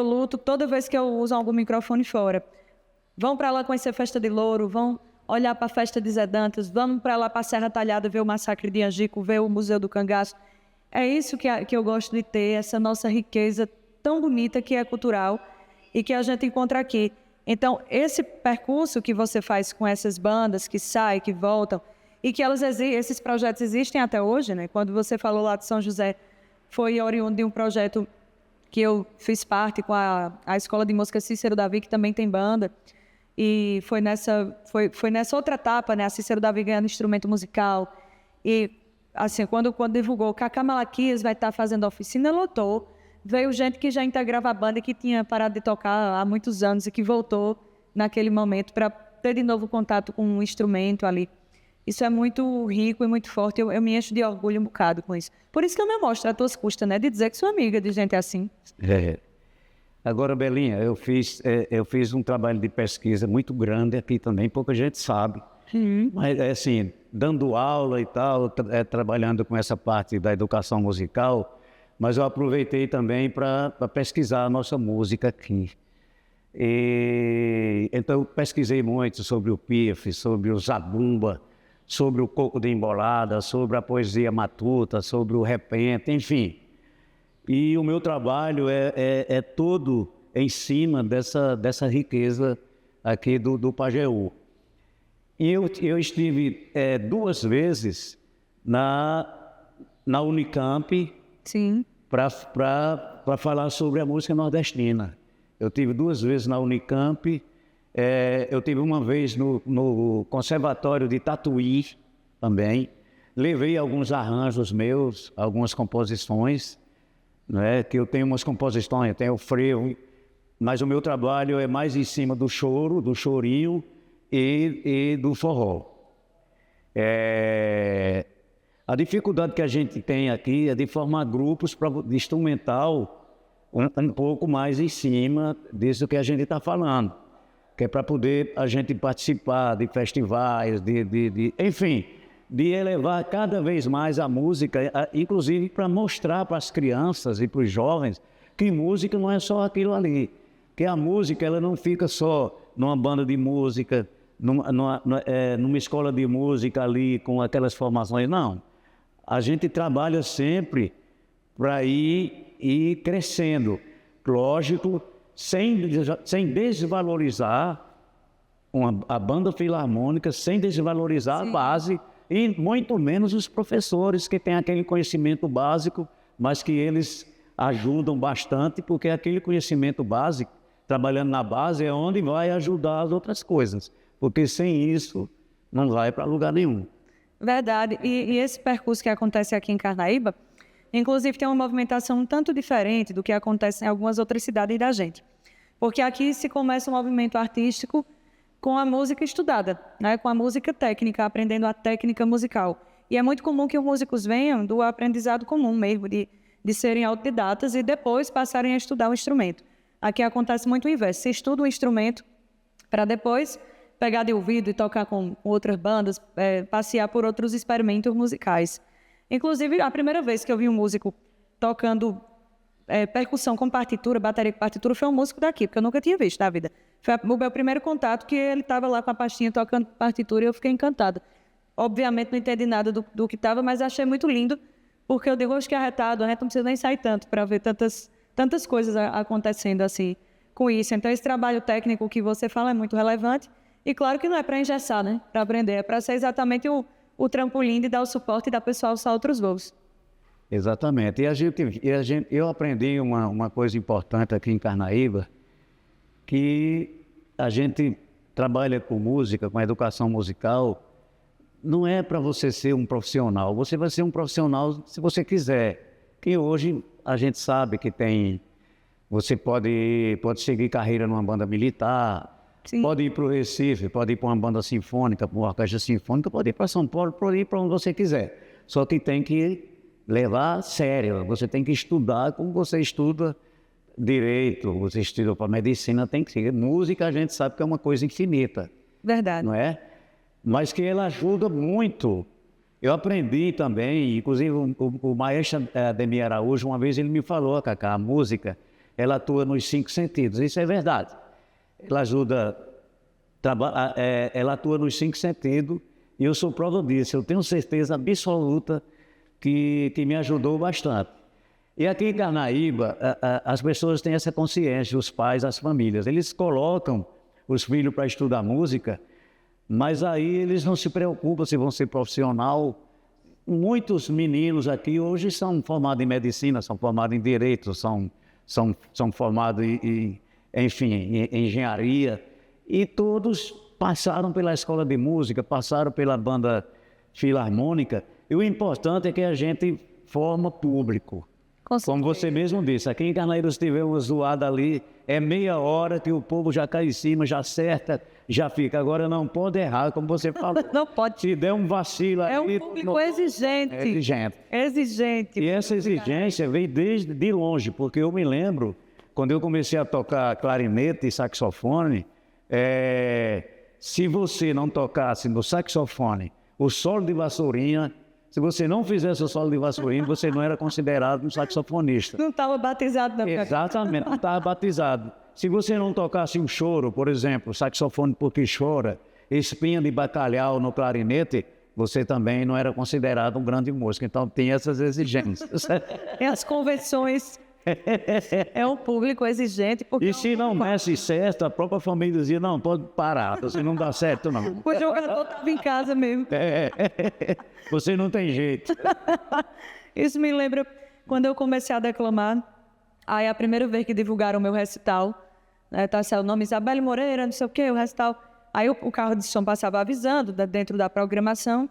Speaker 3: luto toda vez que eu uso algum microfone fora. Vão para lá conhecer a Festa de Louro, vão olhar para a Festa de Zé Dantas, vamos para lá para a Serra Talhada ver o Massacre de Angico, ver o Museu do Cangaço. É isso que eu gosto de ter, essa nossa riqueza tão bonita que é cultural e que a gente encontra aqui. Então, esse percurso que você faz com essas bandas que saem, que voltam, e que esses projetos existem até hoje, né? Quando você falou lá de São José, foi oriundo de um projeto que eu fiz parte com a Escola de Música Cícero Davi, que também tem banda. E foi nessa outra etapa, né? A Cícero Davi ganhando instrumento musical. E, assim, quando divulgou que Cacá Malaquias vai estar fazendo oficina, lotou. Veio gente que já integrava a banda, que tinha parado de tocar há muitos anos e que voltou naquele momento para ter de novo contato com um instrumento ali. Isso é muito rico e muito forte. Eu me encho de orgulho um bocado com isso. Por isso que eu me mostro a tuas custas, né? De dizer que sou amiga de gente assim.
Speaker 4: Agora, Belinha, eu fiz um trabalho de pesquisa muito grande aqui também, pouca gente sabe. Mas, assim, dando aula e tal, trabalhando com essa parte da educação musical, mas eu aproveitei também para pesquisar a nossa música aqui. Então, eu pesquisei muito sobre o pife, sobre o zabumba, sobre o coco de embolada, sobre a poesia matuta, sobre o repente, enfim. E o meu trabalho é todo em cima dessa riqueza aqui do Pajeú. E eu estive 2 vezes na Unicamp para falar sobre a música nordestina. Eu tive 2 vezes na Unicamp. Eu tive uma vez no Conservatório de Tatuí também. Levei alguns arranjos meus, algumas composições, né? Que eu tenho umas composições, eu tenho o frevo, mas o meu trabalho é mais em cima do choro, do chorinho e do forró. A dificuldade que a gente tem aqui é de formar grupos de instrumental um pouco mais em cima disso que a gente está falando, que é para poder a gente participar de festivais, enfim, de elevar cada vez mais a música, inclusive para mostrar para as crianças e para os jovens que música não é só aquilo ali, que a música ela não fica só numa banda de música, numa escola de música ali com aquelas formações, não. A gente trabalha sempre para ir crescendo, lógico, sem desvalorizar a banda filarmônica, sem desvalorizar a base, e muito menos os professores que têm aquele conhecimento básico, mas que eles ajudam bastante, porque aquele conhecimento básico, trabalhando na base, é onde vai ajudar as outras coisas, porque sem isso não vai para lugar nenhum.
Speaker 3: Verdade. E esse percurso que acontece aqui em Carnaíba, inclusive tem uma movimentação um tanto diferente do que acontece em algumas outras cidades da gente. Porque aqui se começa um movimento artístico com a música estudada, né? Com a música técnica, aprendendo a técnica musical. E é muito comum que os músicos venham do aprendizado comum mesmo, de serem autodidatas e depois passarem a estudar o instrumento. Aqui acontece muito o inverso. Você estuda um instrumento para depois pegar de ouvido e tocar com outras bandas, passear por outros experimentos musicais. Inclusive, a primeira vez que eu vi um músico tocando percussão com partitura, bateria com partitura, foi um músico daqui, porque eu nunca tinha visto na vida. Foi o meu primeiro contato, que ele estava lá com a pastinha tocando partitura e eu fiquei encantada. Obviamente não entendi nada do que estava, mas achei muito lindo, porque eu digo, hoje que arretado, a gente não precisa nem sair tanto para ver tantas tantas coisas acontecendo assim com isso. Então, esse trabalho técnico que você fala é muito relevante e claro que não é para engessar, né? Para aprender, é para ser exatamente o trampolim de dar o suporte e dar pessoal alçar outros voos.
Speaker 4: Exatamente. Eu aprendi uma coisa importante aqui em Carnaíba, que a gente trabalha com música, com educação musical, não é para você ser um profissional. Você vai ser um profissional se você quiser. Que hoje a gente sabe que você pode seguir carreira numa banda militar,
Speaker 3: Sim.
Speaker 4: pode ir para o Recife, pode ir para uma banda sinfônica, para uma orquestra sinfônica, pode ir para São Paulo, pode ir para onde você quiser. Só que tem que levar a sério, você tem que estudar como você estuda direito, você estuda para medicina, tem que ser. Música a gente sabe que é uma coisa infinita.
Speaker 3: Verdade.
Speaker 4: Não é? Mas que ela ajuda muito. Eu aprendi também, inclusive o maestro Ademir Araújo, uma vez ele me falou, Cacá, a música, ela atua nos 5 sentidos. Isso é verdade. Ela ajuda, ela atua nos 5 sentidos e eu sou prova disso. Eu tenho certeza absoluta que me ajudou bastante. E aqui em Carnaíba, as pessoas têm essa consciência, os pais, as famílias. Eles colocam os filhos para estudar música, mas aí eles não se preocupam se vão ser profissional. Muitos meninos aqui hoje são formados em medicina, são formados em direito, são formados em engenharia. E todos passaram pela escola de música, passaram pela banda filarmônica. E o importante é que a gente forma público. Como você mesmo disse, aqui em Carnaíba, se tiver uma zoada ali, é meia hora que o povo já cai em cima, já acerta, já fica. Agora não pode errar, como você falou.
Speaker 3: Não pode.
Speaker 4: Se der um vacilo
Speaker 3: É
Speaker 4: ali...
Speaker 3: um público exigente.
Speaker 4: É exigente.
Speaker 3: Exigente.
Speaker 4: E essa exigência veio desde de longe, porque eu me lembro, quando eu comecei a tocar clarinete e saxofone, se você não tocasse no saxofone o solo de vassourinha, se você não fizesse o solo de vassourinha, você não era considerado um saxofonista.
Speaker 3: Não estava batizado, não.
Speaker 4: Exatamente, não estava batizado. Se você não tocasse um choro, por exemplo, saxofone porque chora, espinha de bacalhau no clarinete, você também não era considerado um grande músico. Então, tem essas exigências.
Speaker 3: É as convenções. É um público exigente. Porque
Speaker 4: E se não desse certo, a própria família dizia, não, pode parar, você não dá certo, não.
Speaker 3: o jogador estava em casa mesmo.
Speaker 4: Você não tem jeito.
Speaker 3: Isso me lembra quando eu comecei a declamar. Aí a primeira vez que divulgaram o meu recital, né, tá o nome Isabelle Moreira, não sei o quê, o recital. Aí o carro de som passava avisando dentro da programação.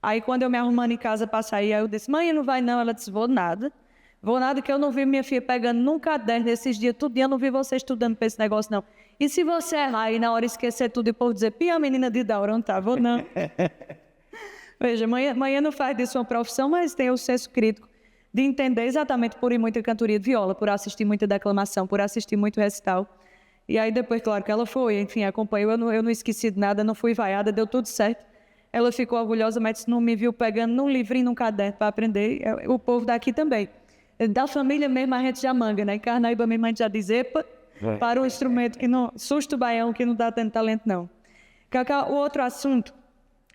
Speaker 3: Aí quando eu me arrumando em casa para sair, aí eu disse, mãe, não vai não. Ela disse, vou nada que eu não vi minha filha pegando num caderno nesses dias, tudo dia eu não vi você estudando para esse negócio não. E se você errar e na hora esquecer tudo e por dizer, pia, menina de Daura, não tá, vou não. Veja, mãe não faz disso uma profissão, mas tem o senso crítico de entender exatamente por ir muita cantoria de viola, por assistir muita declamação, por assistir muito recital. E aí depois, claro que ela foi, enfim, acompanhou, eu não esqueci de nada, não fui vaiada, deu tudo certo. Ela ficou orgulhosa, mas não me viu pegando num livrinho, num caderno para aprender, o povo daqui também. Da família mesmo a gente já manga, né? Em Carnaíba mesmo a gente já diz, epa, para um instrumento que não... Susto baião que não dá tanto talento, não. O outro assunto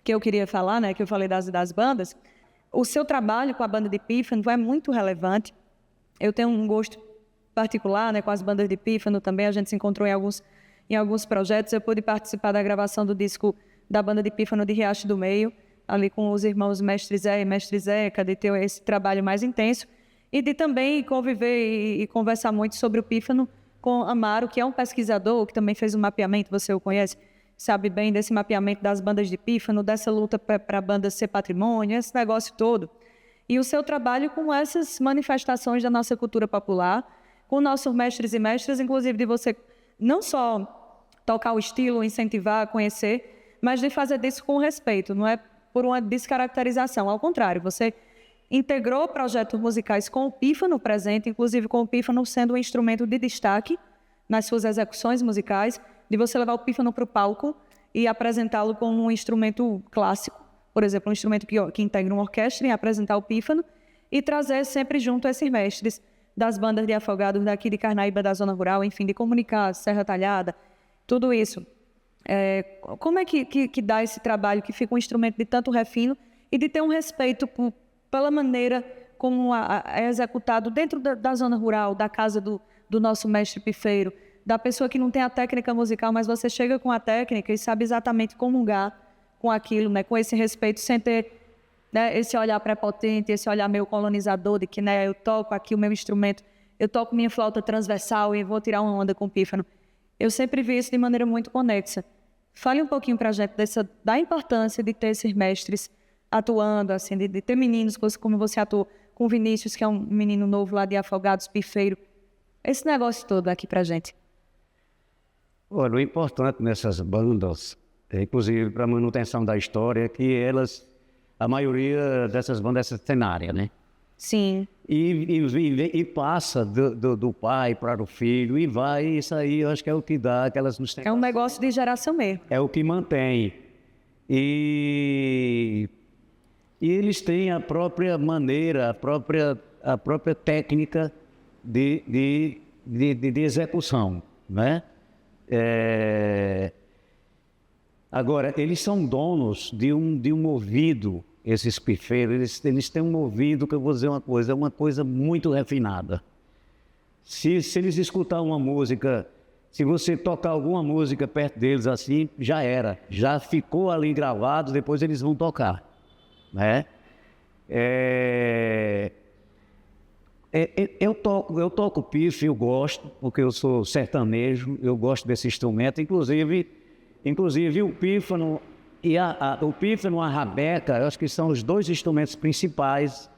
Speaker 3: que eu queria falar, né? Que eu falei das bandas, o seu trabalho com a banda de pífano é muito relevante. Eu tenho um gosto particular, né? Com as bandas de pífano também, a gente se encontrou em alguns projetos. Eu pude participar da gravação do disco da banda de pífano de Riacho do Meio, ali com os irmãos Mestre Zé e Mestre Zeca, de ter esse trabalho mais intenso. E de também conviver e conversar muito sobre o pífano com Amaro, que é um pesquisador, que também fez um mapeamento, você o conhece, sabe bem desse mapeamento das bandas de pífano, dessa luta para a banda ser patrimônio, esse negócio todo. E o seu trabalho com essas manifestações da nossa cultura popular, com nossos mestres e mestras, inclusive de você não só tocar o estilo, incentivar, conhecer, mas de fazer disso com respeito, não é por uma descaracterização, ao contrário, você integrou projetos musicais com o pífano presente, inclusive com o pífano sendo um instrumento de destaque nas suas execuções musicais, de você levar o pífano para o palco e apresentá-lo como um instrumento clássico, por exemplo, um instrumento que integra uma orquestra, e apresentar o pífano e trazer sempre junto esses mestres das bandas de afogados daqui de Carnaíba, da zona rural, enfim, de comunicar, Serra Talhada, tudo isso. Como é que dá esse trabalho que fica um instrumento de tanto refino e de ter um respeito pela maneira como é executado dentro da zona rural, da casa do nosso mestre pifeiro, da pessoa que não tem a técnica musical, mas você chega com a técnica e sabe exatamente comungar com aquilo, né, com esse respeito, sem ter, né, esse olhar prepotente, esse olhar meio colonizador de que, né, eu toco aqui o meu instrumento, eu toco minha flauta transversal e vou tirar uma onda com o pífano. Eu sempre vi isso de maneira muito conexa. Fale um pouquinho para a gente da importância de ter esses mestres atuando, assim, de ter meninos como você atuou com o Vinícius, que é um menino novo lá de Afogados, pifeiro. Esse negócio todo aqui para a gente.
Speaker 4: Olha, o importante nessas bandas, inclusive para a manutenção da história, é que a maioria dessas bandas é centenária, né?
Speaker 3: Sim.
Speaker 4: E passa do pai para o filho, e vai, isso aí eu acho que é o que dá aquelas sustentações.
Speaker 3: É um negócio de geração mesmo.
Speaker 4: É o que mantém. E eles têm a própria maneira, a própria técnica de execução, né? Agora, eles são donos de um ouvido, esses pifeiros, eles têm um ouvido, que eu vou dizer uma coisa, é uma coisa muito refinada. Se eles escutar uma música, se você tocar alguma música perto deles assim, já era, já ficou ali gravado, depois eles vão tocar, né? Eu toco pife, eu gosto, porque eu sou sertanejo, eu gosto desse instrumento, inclusive o pífano o pífano e a rabeca, eu acho que são os dois instrumentos principais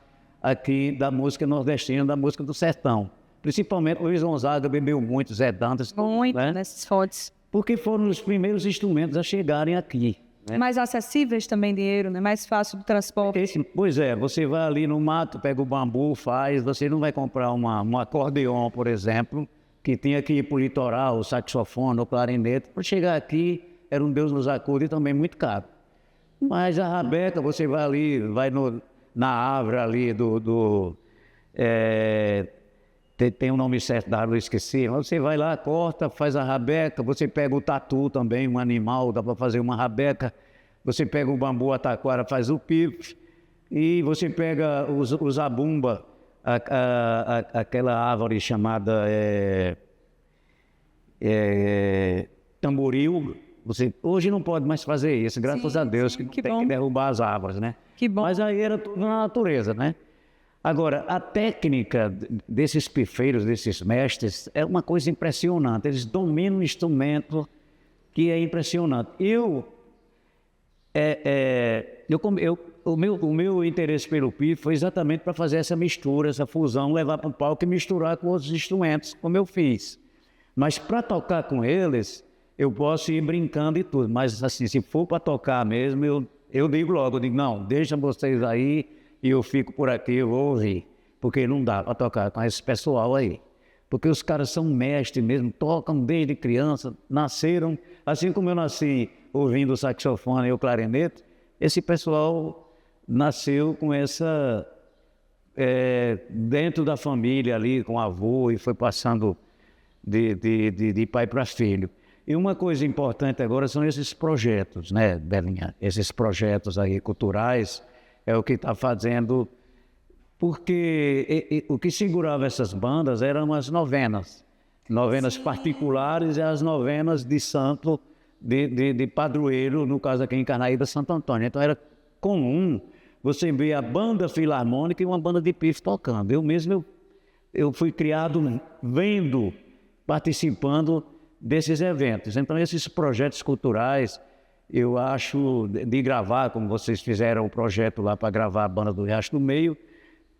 Speaker 4: aqui da música nordestina, da música do sertão. Principalmente Luiz Gonzaga bebeu muito, Zé Dantas.
Speaker 3: Muito,
Speaker 4: né?
Speaker 3: Nesses fontes.
Speaker 4: Porque foram os primeiros instrumentos a chegarem aqui. Né?
Speaker 3: Mais acessíveis também, dinheiro, né? Mais fácil do transporte.
Speaker 4: Pois é, você vai ali no mato, pega o bambu, você não vai comprar um acordeon, por exemplo, que tinha que ir para o litoral, o saxofone, o clarinete. Para chegar aqui, era um Deus nos acuda e também muito caro. Mas a rabeca, você vai ali, na árvore ali tem um nome certo da árvore, eu esqueci. Mas você vai lá, corta, faz a rabeca, você pega o tatu também, um animal, dá para fazer uma rabeca. Você pega o bambu, a taquara, faz o pife. E você pega o zabumba, aquela árvore chamada tamboril. Hoje não pode mais fazer isso, graças a Deus, que tem que derrubar as árvores, né?
Speaker 3: Que bom.
Speaker 4: Mas aí era tudo na natureza, né? Agora, a técnica desses pifeiros, desses mestres, é uma coisa impressionante. Eles dominam um instrumento que é impressionante. O meu interesse pelo pifo foi exatamente para fazer essa mistura, essa fusão, levar para o palco e misturar com outros instrumentos, como eu fiz. Mas para tocar com eles, eu posso ir brincando e tudo. Mas assim, se for para tocar mesmo, eu digo logo, não, deixa vocês aí e eu fico por aqui, eu vou ouvir. Porque não dá para tocar com esse pessoal aí. Porque os caras são mestres mesmo, tocam desde criança, nasceram, assim como eu nasci ouvindo o saxofone e o clarinete, esse pessoal nasceu com essa, dentro da família ali, com o avô, e foi passando de pai para filho. E uma coisa importante agora são esses projetos, né, Belinha? Esses projetos aí culturais é o que está fazendo, porque o que segurava essas bandas eram as novenas particulares e as novenas de santo, de padroeiro, no caso aqui em Carnaíba, Santo Antônio. Então era comum você ver a banda filarmônica e uma banda de pife tocando. Eu mesmo eu fui criado participando desses eventos. Então esses projetos culturais, eu acho, de gravar, como vocês fizeram o projeto lá para gravar a banda do Riacho do Meio,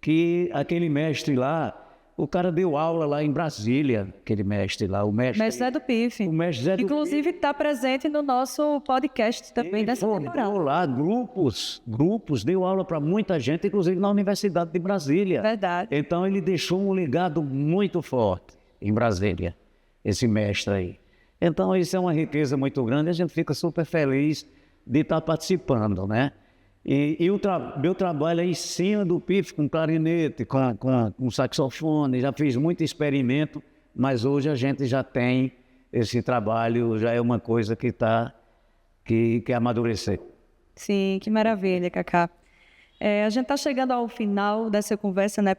Speaker 4: que aquele mestre lá, o cara deu aula lá em Brasília, aquele mestre lá, o mestre
Speaker 3: Zé do Pife.
Speaker 4: O mestre Zé do
Speaker 3: Inclusive está presente no nosso podcast também dessa temporada.
Speaker 4: Deu lá grupos, deu aula para muita gente, inclusive na Universidade de Brasília.
Speaker 3: Verdade.
Speaker 4: Então ele deixou um legado muito forte em Brasília, esse mestre aí. Então isso é uma riqueza muito grande e a gente fica super feliz de estar participando, né? E o meu trabalho é em cima do pife, com clarinete, com saxofone, já fiz muito experimento, mas hoje a gente já tem esse trabalho, já é uma coisa que amadureceu.
Speaker 3: Sim, que maravilha, Cacá. A gente está chegando ao final dessa conversa, né?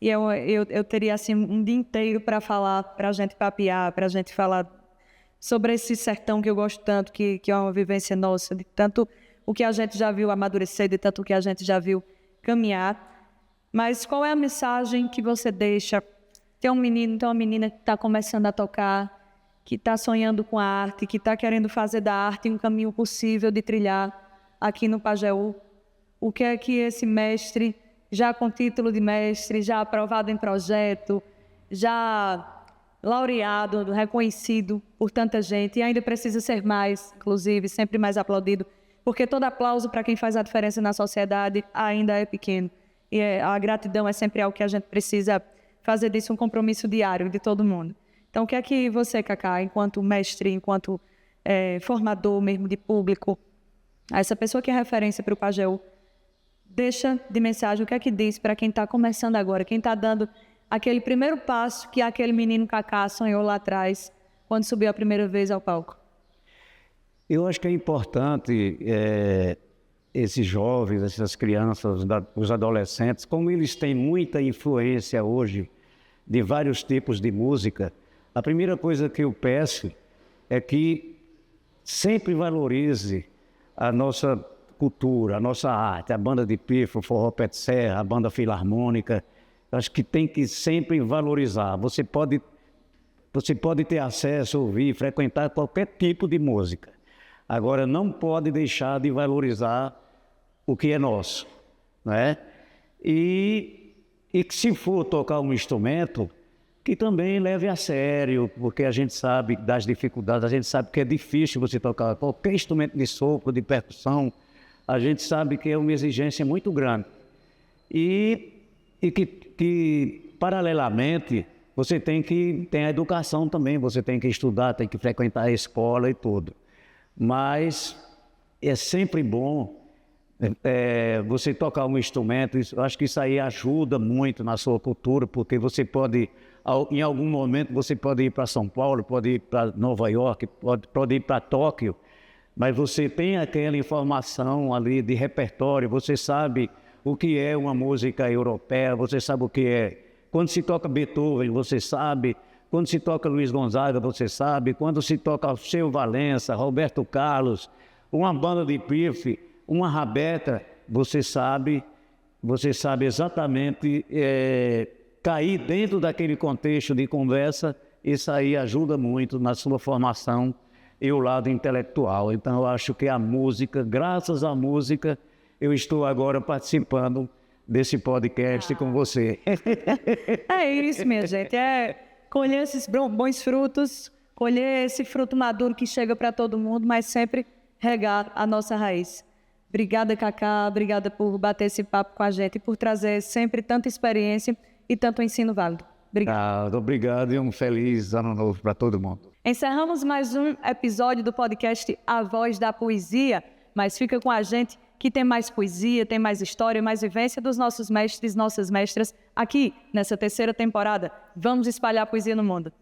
Speaker 3: E eu teria assim um dia inteiro para falar, para a gente papear, para a gente falar sobre esse sertão que eu gosto tanto, que é uma vivência nossa, de tanto o que a gente já viu amadurecer, de tanto o que a gente já viu caminhar. Mas qual é a mensagem que você deixa? Tem um menino, tem uma menina que está começando a tocar, que está sonhando com a arte, que está querendo fazer da arte um caminho possível de trilhar aqui no Pajeú. O que é que esse mestre, já com título de mestre, já aprovado em projeto, já laureado, reconhecido por tanta gente, e ainda precisa ser mais, inclusive, sempre mais aplaudido, porque todo aplauso para quem faz a diferença na sociedade ainda é pequeno. E a gratidão é sempre algo que a gente precisa fazer disso um compromisso diário de todo mundo. Então, o que é que você, Cacá, enquanto mestre, enquanto formador mesmo de público, essa pessoa que é referência para o Pajeú, deixa de mensagem, o que é que diz para quem está começando agora, quem está dando aquele primeiro passo que aquele menino Cacá sonhou lá atrás, quando subiu a primeira vez ao palco?
Speaker 4: Eu acho que é importante esses jovens, essas crianças, os adolescentes, como eles têm muita influência hoje de vários tipos de música, a primeira coisa que eu peço é que sempre valorize a nossa cultura, a nossa arte, a banda de pífaro, forró pé de serra, a banda filarmônica. Acho que tem que sempre valorizar. Você pode ter acesso, ouvir, frequentar qualquer tipo de música. Agora, não pode deixar de valorizar o que é nosso, né? E que se for tocar um instrumento, que também leve a sério, porque a gente sabe das dificuldades, a gente sabe que é difícil você tocar qualquer instrumento de sopro, de percussão, a gente sabe que é uma exigência muito grande. E que paralelamente, você tem a educação também, você tem que estudar, tem que frequentar a escola e tudo. Mas é sempre bom você tocar um instrumento. Eu acho que isso aí ajuda muito na sua cultura, porque você pode, em algum momento, você pode ir para São Paulo, pode ir para Nova York, pode ir para Tóquio, mas você tem aquela informação ali de repertório, você sabe o que é uma música europeia, você sabe o que é. Quando se toca Beethoven, você sabe. Quando se toca Luiz Gonzaga, você sabe. Quando se toca Alceu Valença, Roberto Carlos, uma banda de pife, uma rabeta, você sabe exatamente cair dentro daquele contexto de conversa. Isso aí ajuda muito na sua formação e o lado intelectual. Então, eu acho que a música, graças à música, eu estou agora participando desse podcast com você.
Speaker 3: É isso, minha gente. Colher esses bons frutos, colher esse fruto maduro que chega para todo mundo, mas sempre regar a nossa raiz. Obrigada, Cacá. Obrigada por bater esse papo com a gente e por trazer sempre tanta experiência e tanto ensino válido. Obrigada.
Speaker 4: Obrigado e um feliz ano novo para todo mundo.
Speaker 3: Encerramos mais um episódio do podcast A Voz da Poesia, mas fica com a gente que tem mais poesia, tem mais história, mais vivência dos nossos mestres, nossas mestras, aqui nessa terceira temporada. Vamos espalhar a poesia no mundo.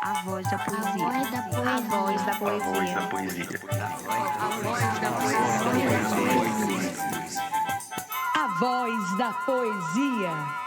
Speaker 1: A voz da poesia. A voz da poesia. A voz da poesia.
Speaker 3: A voz da poesia.